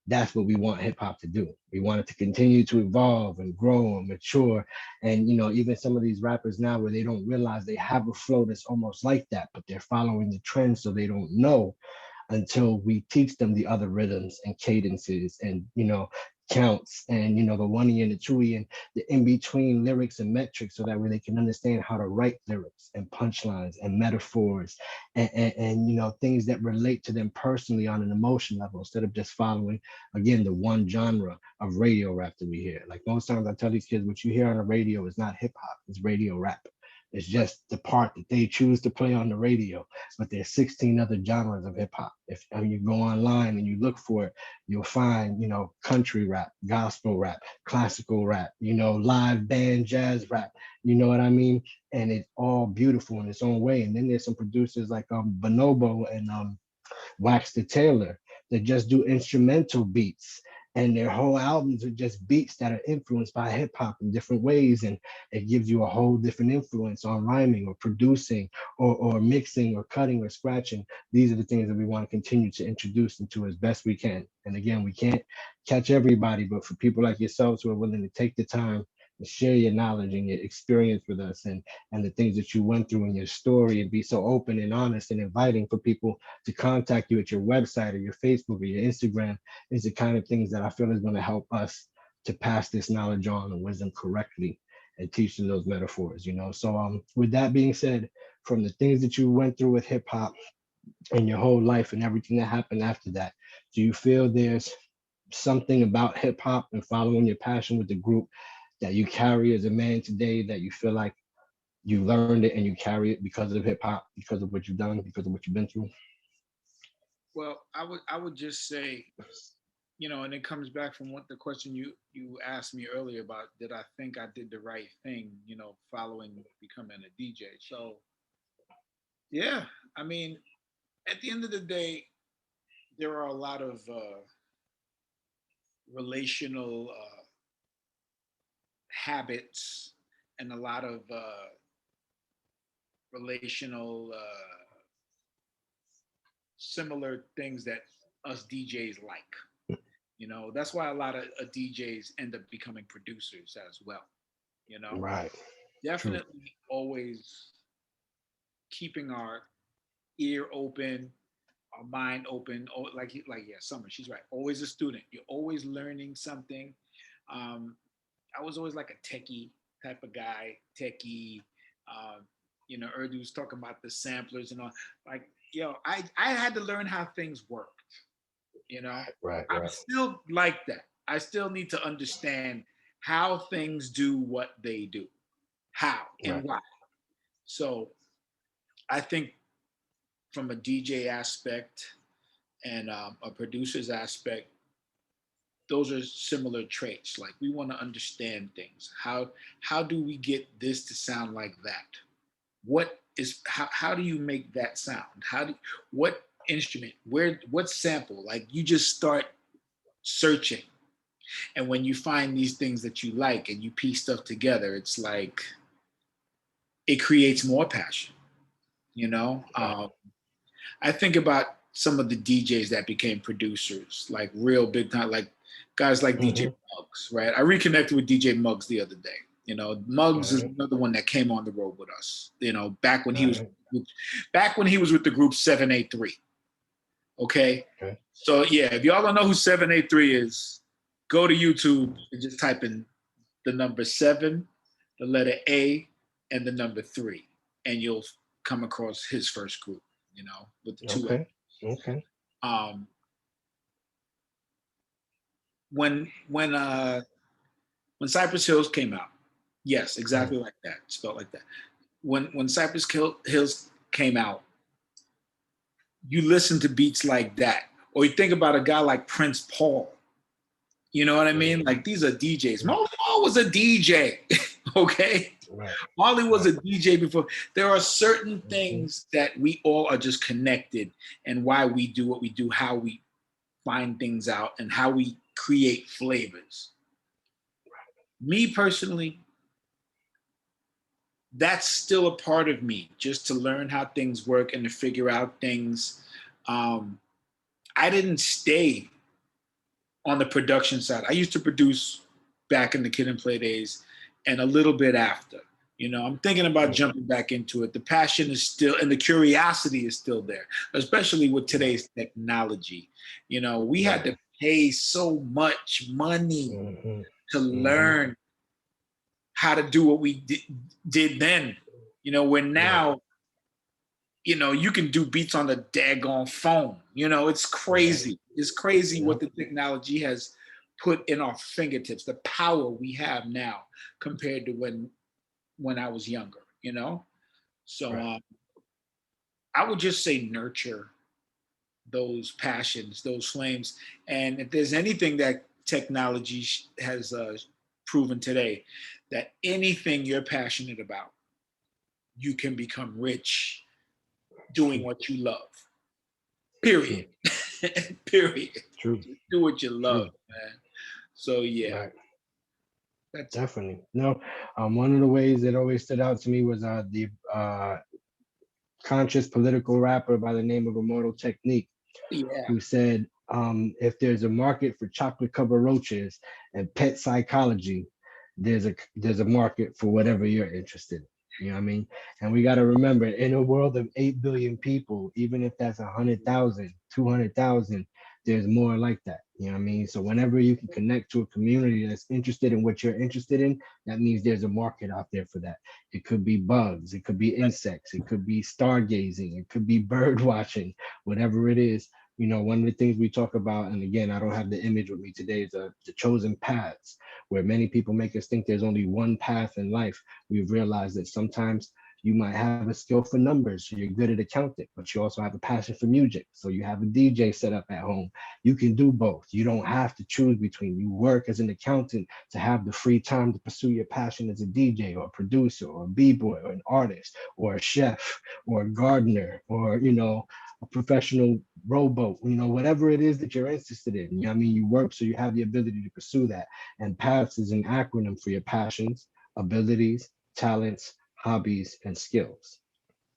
that's what we want hip hop to do. We want it to continue to evolve and grow and mature. And, you know, even some of these rappers now where they don't realize they have a flow that's almost like that, but they're following the trend, so they don't know until we teach them the other rhythms and cadences and, you know, counts and, you know, the 1E and the 2E and the in-between lyrics and metrics, so that way they can understand how to write lyrics and punchlines and metaphors and you know, things that relate to them personally on an emotion level, instead of just following, again, the one genre of radio rap that we hear. Like most times I tell these kids, what you hear on the radio is not hip hop, it's radio rap. It's just the part that they choose to play on the radio, but there's 16 other genres of hip hop. If you go online and you look for it, you'll find, you know, country rap, gospel rap, classical rap, you know, live band jazz rap, you know what I mean? And it's all beautiful in its own way. And then there's some producers like Bonobo and Wax the Taylor that just do instrumental beats. And their whole albums are just beats that are influenced by hip hop in different ways. And it gives you a whole different influence on rhyming or producing or mixing or cutting or scratching. These are the things that we want to continue to introduce into as best we can. And again, we can't catch everybody, but for people like yourselves who are willing to take the time and share your knowledge and your experience with us and the things that you went through in your story, and be so open and honest and inviting for people to contact you at your website or your Facebook or your Instagram, is the kind of things that I feel is going to help us to pass this knowledge on and wisdom correctly and teach them those metaphors, you know? So with that being said, from the things that you went through with hip hop and your whole life and everything that happened after that, do you feel there's something about hip hop and following your passion with the group that you carry as a man today that you feel like you learned it and you carry it because of hip hop, because of what you've done, because of what you've been through? Well, I would just say, you know, and it comes back from what the question you asked me earlier about, did I think I did the right thing, you know, following becoming a DJ. So yeah, I mean, at the end of the day, there are a lot of relational habits and a lot of relational similar things that us DJs like. You know, that's why a lot of DJs end up becoming producers as well. You know, Right. definitely always keeping our ear open, our mind open. Oh, like yeah, Summer, she's right. Always a student. You're always learning something. I was always like a techie type of guy, techie. You know, Urdu's talking about the samplers and all. Like, yo, I had to learn how things worked. You know, I'm still like that. I still need to understand how things do what they do, how and why. So I think from a DJ aspect and a producer's aspect, those are similar traits. Like, we want to understand things. How do we get this to sound like that? What is how do you make that sound? What instrument? What sample? Like, you just start searching. And when you find these things that you like and you piece stuff together, it's like it creates more passion. You know, I think about some of the DJs that became producers, like real big time, like guys like DJ Muggs, right? I reconnected with DJ Muggs the other day. You know, Muggs is another one that came on the road with us. You know, back when he was with the group 783. Okay. So yeah, if y'all don't know who 783 is, go to YouTube and just type in the number 7, the letter A, and the number 3, and you'll come across his first group. You know, with the two. Okay. When Cypress Hills came out, yes, exactly like that. Spelled like that. When Cypress Hills came out, you listen to beats like that, or you think about a guy like Prince Paul. You know what I mean? Like, these are DJs. Marley Marl was a DJ, okay? Marley was a DJ before. There are certain things that we all are just connected, and why we do what we do, how we find things out, and how we create flavors. Me personally, that's still a part of me, just to learn how things work and to figure out things. I didn't stay on the production side. I used to produce back in the Kid and Play days and a little bit after. You know, I'm thinking about jumping back into it. The passion is still, and the curiosity is still there, especially with today's technology. You know, we had to pay so much money to learn how to do what we did then. You know, where now, you know, you can do beats on the daggone phone. You know, it's crazy. It's crazy what the technology has put in our fingertips, the power we have now compared to when I was younger, you know? So I would just say nurture those passions, those flames. And if there's anything that technology has proven today, that anything you're passionate about, you can become rich doing what you love. Period. Period. True. Do what you love, man. So yeah. Definitely. No, one of the ways that always stood out to me was the conscious political rapper by the name of Immortal Technique, who said, if there's a market for chocolate covered roaches and pet psychology, there's a market for whatever you're interested in. You know what I mean? And we got to remember, in a world of 8 billion people, even if that's 100,000, 200,000, there's more like that. You know what I mean? So whenever you can connect to a community that's interested in what you're interested in, that means there's a market out there for that. It could be bugs, it could be insects, it could be stargazing, it could be bird watching, whatever it is. You know, one of the things we talk about, and again, I don't have the image with me today, is the chosen paths, where many people make us think there's only one path in life. We've realized that sometimes you might have a skill for numbers, so you're good at accounting, but you also have a passion for music. So you have a DJ set up at home. You can do both. You don't have to choose between. You work as an accountant to have the free time to pursue your passion as a DJ or a producer or a b-boy or an artist or a chef or a gardener or, you know, a professional rowboat, you know, whatever it is that you're interested in. You know what I mean? You work so you have the ability to pursue that. And PATHS is an acronym for your passions, abilities, talents, hobbies, and skills.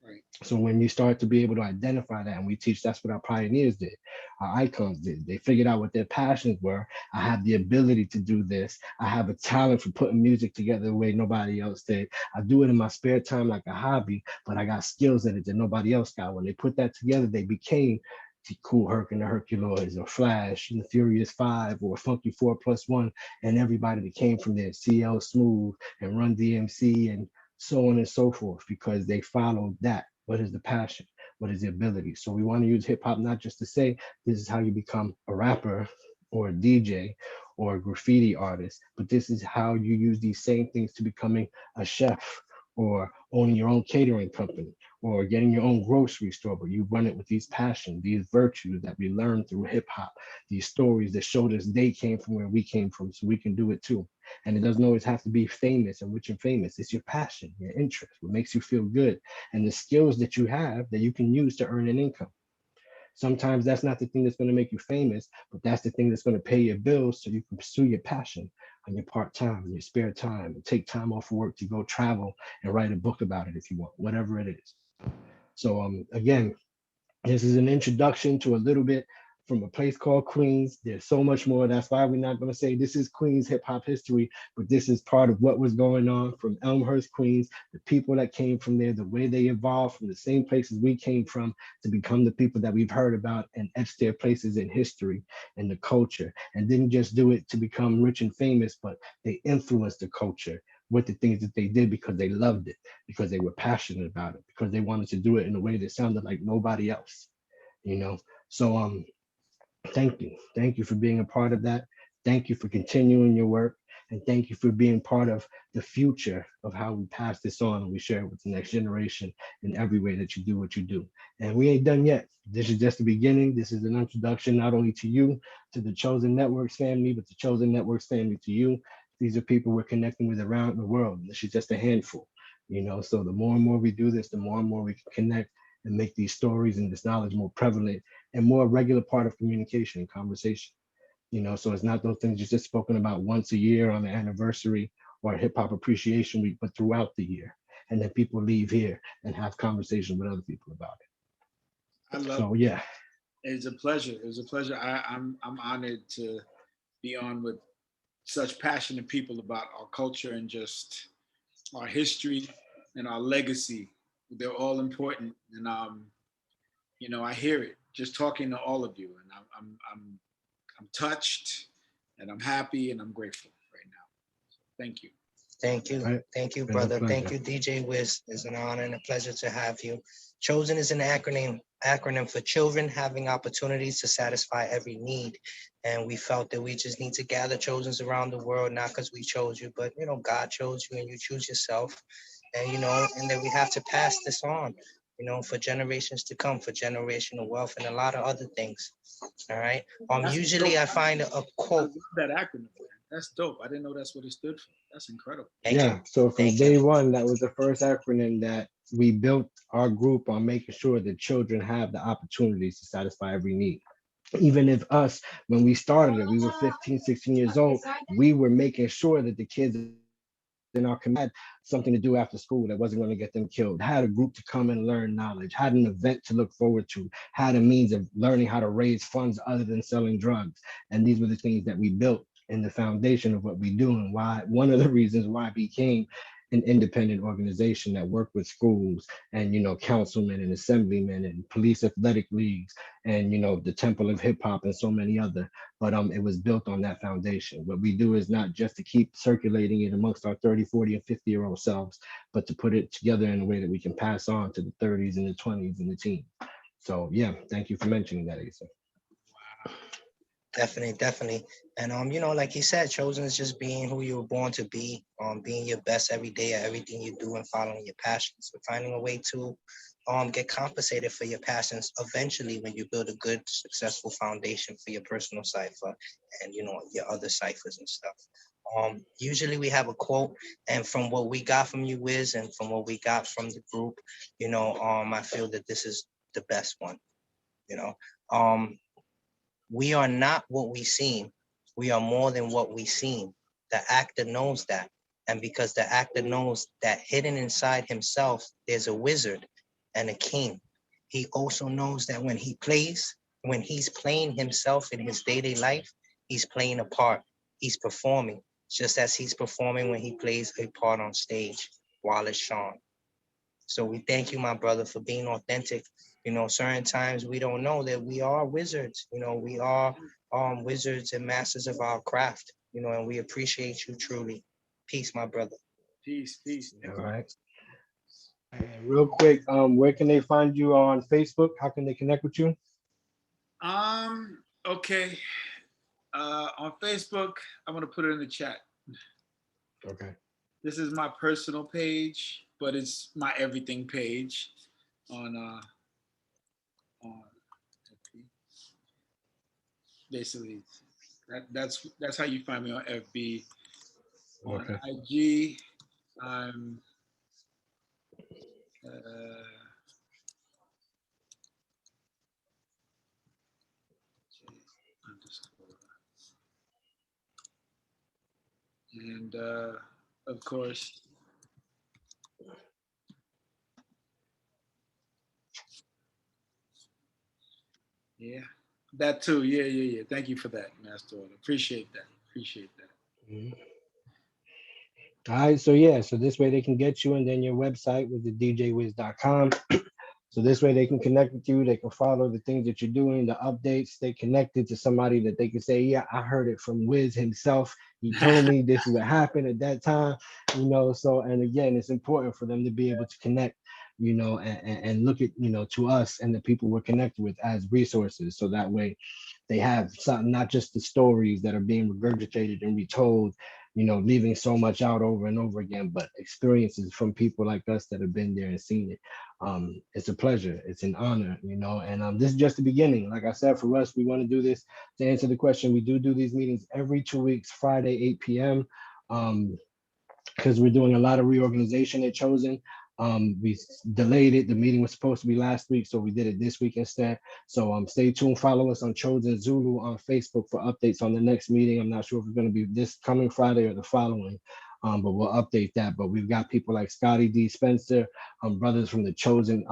Right. So when you start to be able to identify that, and we teach, that's what our pioneers did, our icons did. They figured out what their passions were. I have the ability to do this. I have a talent for putting music together the way nobody else did. I do it in my spare time like a hobby, but I got skills in it that nobody else got. When they put that together, they became the Cool Herc and the Herculoids, or Flash and the Furious Five, or Funky 4+1, and everybody that came from there, CL Smooth and Run DMC and so on and so forth, because they followed that. What is the passion? What is the ability? So we want to use hip hop not just to say this is how you become a rapper or a DJ or a graffiti artist, but this is how you use these same things to becoming a chef or owning your own catering company or getting your own grocery store, but you run it with these passions, these virtues that we learned through hip hop, these stories that showed us they came from where we came from, so we can do it too. And it doesn't always have to be famous and rich and famous. It's your passion, your interest, what makes you feel good, and the skills that you have that you can use to earn an income. Sometimes that's not the thing that's going to make you famous, but that's the thing that's going to pay your bills so you can pursue your passion on your part-time, in your spare time, and take time off work to go travel and write a book about it if you want, whatever it is. So again, this is an introduction to a little bit from a place called Queens. There's so much more. That's why we're not going to say this is Queens hip hop history, but this is part of what was going on from Elmhurst, Queens, the people that came from there, the way they evolved from the same places we came from to become the people that we've heard about and etched their places in history and the culture, and didn't just do it to become rich and famous, but they influenced the culture with the things that they did because they loved it, because they were passionate about it, because they wanted to do it in a way that sounded like nobody else, you know? So thank you for being a part of that. Thank you for continuing your work, and thank you for being part of the future of how we pass this on and we share it with the next generation in every way that you do what you do. And we ain't done yet. This is just the beginning. This is an introduction not only to you, to the Chosen Networks family, but the Chosen Networks family to you. These are people we're connecting with around the world. This is just a handful, you know? So the more and more we do this, the more and more we can connect and make these stories and this knowledge more prevalent and more regular part of communication and conversation, you know? So it's not those things you're just spoken about once a year on the anniversary or Hip Hop Appreciation Week, but throughout the year. And then people leave here and have conversation with other people about it. I love So yeah. It's a pleasure. It was a pleasure. I'm honored to be on with such passionate people about our culture and just our history and our legacy. They're all important, and you know, I hear it just talking to all of you, and I'm touched, and I'm happy, and I'm grateful right now. So thank you. Thank you. Right. Thank you, Been a brother. Thank pleasure. you, DJ Wiz. It's an honor and a pleasure to have you. Chosen is an acronym for children having opportunities to satisfy every need. And we felt that we just need to gather chosens around the world, not because we chose you, but, you know, God chose you and you choose yourself. And, you know, and then we have to pass this on, you know, for generations to come, for generational wealth and a lot of other things. All right. Usually I find a quote. That acronym, man. That's dope. I didn't know that's what it stood for. That's incredible. Yeah, so from day one, that was the first acronym that we built our group on, making sure that children have the opportunities to satisfy every need. Even if us, when we started it, we were 15, 16 years old, we were making sure that the kids in our community had something to do after school that wasn't going to get them killed, had a group to come and learn knowledge, had an event to look forward to, had a means of learning how to raise funds other than selling drugs. And these were the things that we built in the foundation of what we do, and why one of the reasons why it became an independent organization that worked with schools and, you know, councilmen and assemblymen and police athletic leagues and, you know, the Temple of Hip Hop and so many other. But it was built on that foundation. What we do is not just to keep circulating it amongst our 30, 40, and 50-year-old selves, but to put it together in a way that we can pass on to the 30s and the 20s and the teens. So yeah, thank you for mentioning that, Asa. Wow. Definitely, definitely. And you know, like he said, chosen is just being who you were born to be, being your best every day at everything you do and following your passions. So finding a way to get compensated for your passions eventually when you build a good, successful foundation for your personal cipher and you know your other ciphers and stuff. Usually we have a quote, and from what we got from you, Wiz, and from what we got from the group, you know, I feel that this is the best one. You know, we are not what we seem. We are more than what we seem. The actor knows that. And because the actor knows that hidden inside himself, there's a wizard and a king. He also knows that when he's playing himself in his day-to-day life, he's playing a part. He's performing, just as he's performing when he plays a part on stage, Wallace Shawn. So we thank you, my brother, for being authentic. You know, certain times we don't know that we are wizards. You know, we are wizards and masters of our craft. You know, and we appreciate you truly. Peace, my brother. Peace, peace. All right. And real quick, where can they find you on Facebook? How can they connect with you? Okay. On Facebook, I'm gonna put it in the chat. Okay. This is my personal page, but it's my everything page on basically that's how you find me on FB. On Okay. IG, I'm and of course, yeah, that too. Yeah. Thank you for that, Master Order. Appreciate that. Mhm. All right, so yeah, so this way they can get you, and then your website with the djwiz.com. So this way they can connect with you, they can follow the things that you're doing, the updates, stay connected to somebody that they can say, yeah, I heard it from Wiz himself. He told me this is what happened at that time, you know. So, and again, it's important for them to be able to connect, you know, and look at, you know, to us and the people we're connected with as resources. So that way they have something, not just the stories that are being regurgitated and retold, you know, leaving so much out over and over again, but experiences from people like us that have been there and seen it. It's a pleasure, it's an honor, you know, and this is just the beginning. Like I said, for us, we want to do this to answer the question. We do these meetings every 2 weeks, Friday, 8 p.m. Because we're doing a lot of reorganization at Chosen. We delayed it. The meeting was supposed to be last week, so we did it this week instead. So stay tuned. Follow us on Chosen Zulu on Facebook for updates on the next meeting. I'm not sure if it's going to be this coming Friday or the following, but we'll update that. But we've got people like Scotty D. Spencer, brothers from the Chosen,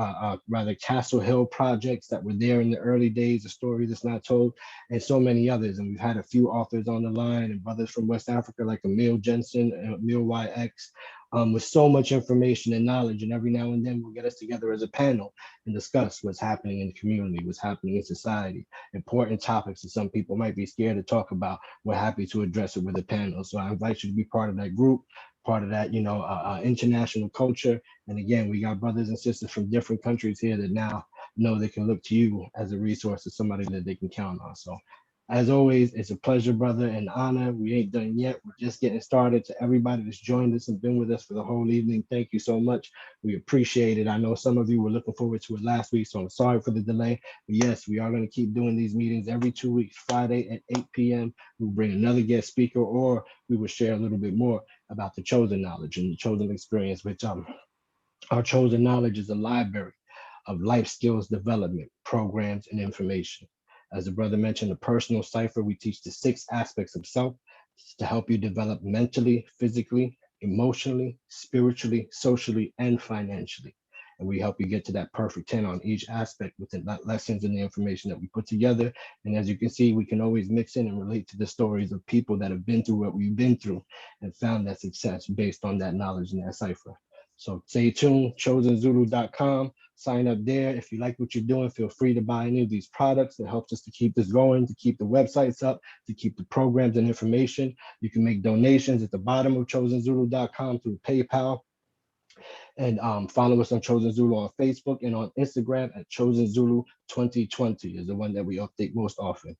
rather Castle Hill projects that were there in the early days, a story that's not told, and so many others. And we've had a few authors on the line and brothers from West Africa like Emil Jensen, Emil YX, with so much information and knowledge. And every now and then we'll get us together as a panel and discuss what's happening in the community, what's happening in society, important topics that some people might be scared to talk about. We're happy to address it with a panel. So I invite you to be part of that group, part of that, you know, international culture. And again, we got brothers and sisters from different countries here that now know they can look to you as a resource, as somebody that they can count on. So as always, it's a pleasure, brother, and honor. We ain't done yet. We're just getting started. To everybody that's joined us and been with us for the whole evening, thank you so much. We appreciate it. I know some of you were looking forward to it last week, so I'm sorry for the delay. But yes, we are going to keep doing these meetings every 2 weeks, Friday at 8 p.m. We'll bring another guest speaker, or we will share a little bit more about the Chosen knowledge and the Chosen experience, which our Chosen knowledge is a library of life skills development programs and information. As the brother mentioned, the personal cipher, we teach the 6 aspects of self to help you develop mentally, physically, emotionally, spiritually, socially, and financially. And we help you get to that perfect 10 on each aspect with the lessons and the information that we put together. And as you can see, we can always mix in and relate to the stories of people that have been through what we've been through and found that success based on that knowledge and that cipher. So stay tuned, chosenzulu.com. Sign up there. If you like what you're doing, feel free to buy any of these products. It helps us to keep this going, to keep the websites up, to keep the programs and information. You can make donations at the bottom of chosenzulu.com through PayPal. And follow us on Chosen Zulu on Facebook and on Instagram at Chosen Zulu 2020 is the one that we update most often.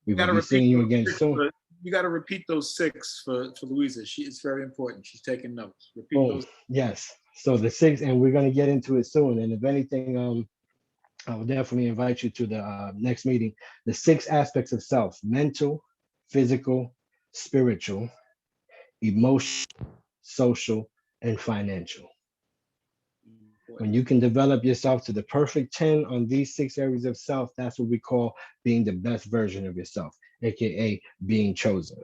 We You gotta will be seeing you those again six soon. you gotta repeat those 6 for Louisa. It's very important. She's taking notes. Repeat Boom. those. Yes. So the 6, and we're going to get into it soon. And if anything, I will definitely invite you to the next meeting. The 6 aspects of self: mental, physical, spiritual, emotional, social, and financial. When you can develop yourself to the perfect 10 on these 6 areas of self, that's what we call being the best version of yourself, aka being chosen.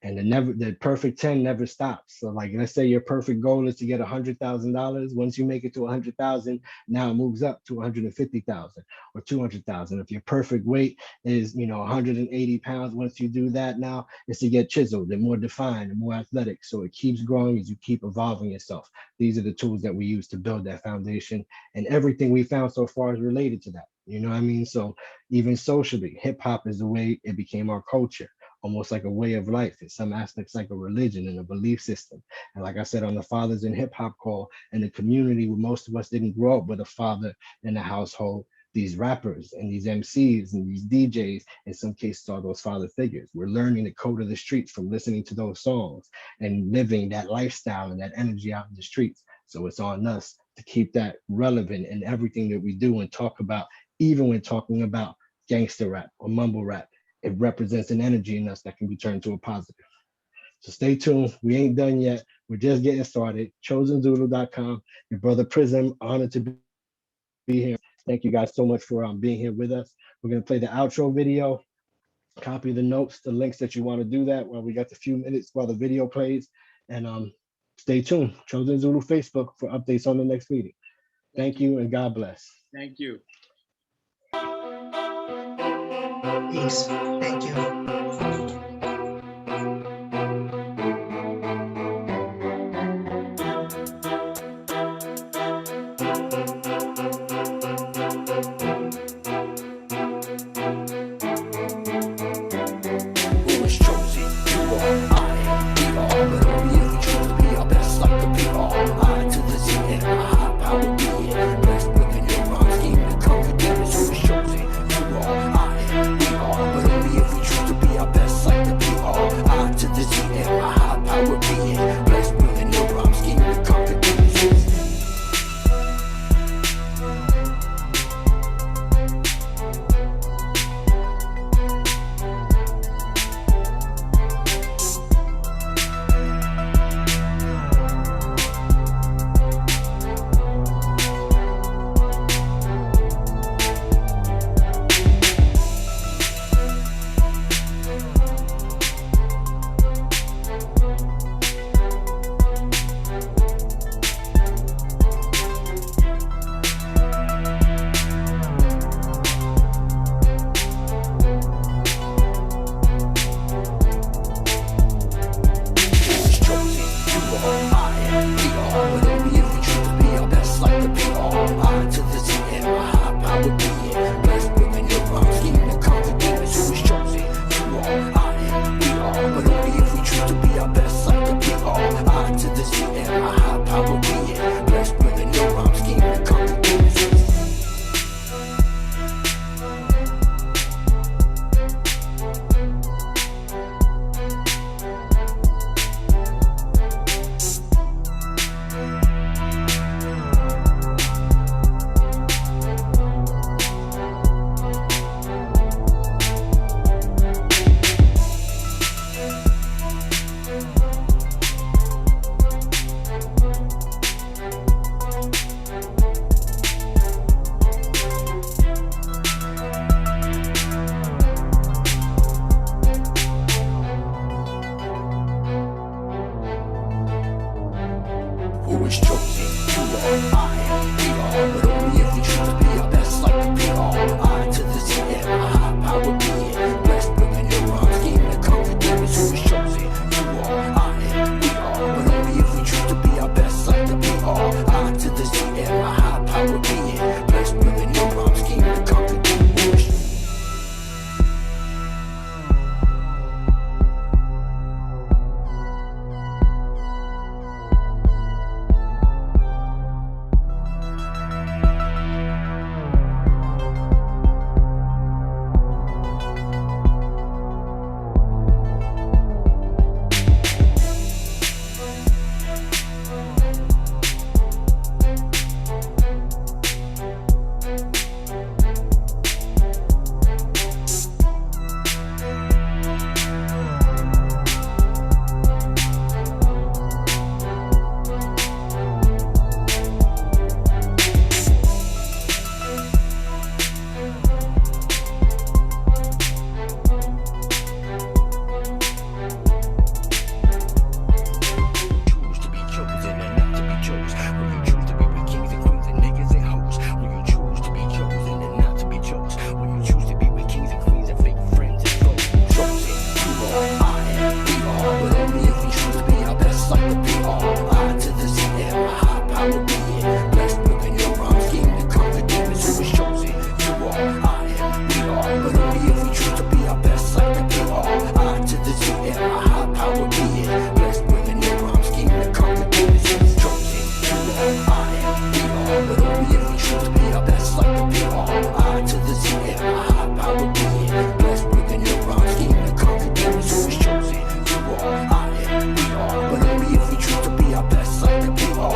And the perfect 10 never stops. So like, let's say your perfect goal is to get $100,000. Once you make it to 100,000, now it moves up to 150,000 or 200,000. If your perfect weight is, 180 pounds, once you do that, now it's to get chiseled and more defined and more athletic. So it keeps growing as you keep evolving yourself. These are the tools that we use to build that foundation. And everything we found so far is related to that. You know what I mean? So even socially, hip hop is the way it became our culture, almost like a way of life. In some aspects, like a religion and a belief system. And like I said on the Fathers in Hip Hop call, in the community where most of us didn't grow up with a father in the household, these rappers and these MCs and these DJs, in some cases, are those father figures. We're learning the code of the streets from listening to those songs and living that lifestyle and that energy out in the streets. So it's on us to keep that relevant in everything that we do and talk about, even when talking about gangster rap or mumble rap. It represents an energy in us that can be turned to a positive. So stay tuned. We ain't done yet. We're just getting started. ChosenZulu.com. Your brother Prism, honored to be here. Thank you guys so much for being here with us. We're going to play the outro video, copy the notes, the links that you want to do that while we got the few minutes while the video plays. And stay tuned. Chosen Zulu Facebook for updates on the next meeting. Thank you and God bless. Thank you. Peace. Thank you. Who is chosen? You are I.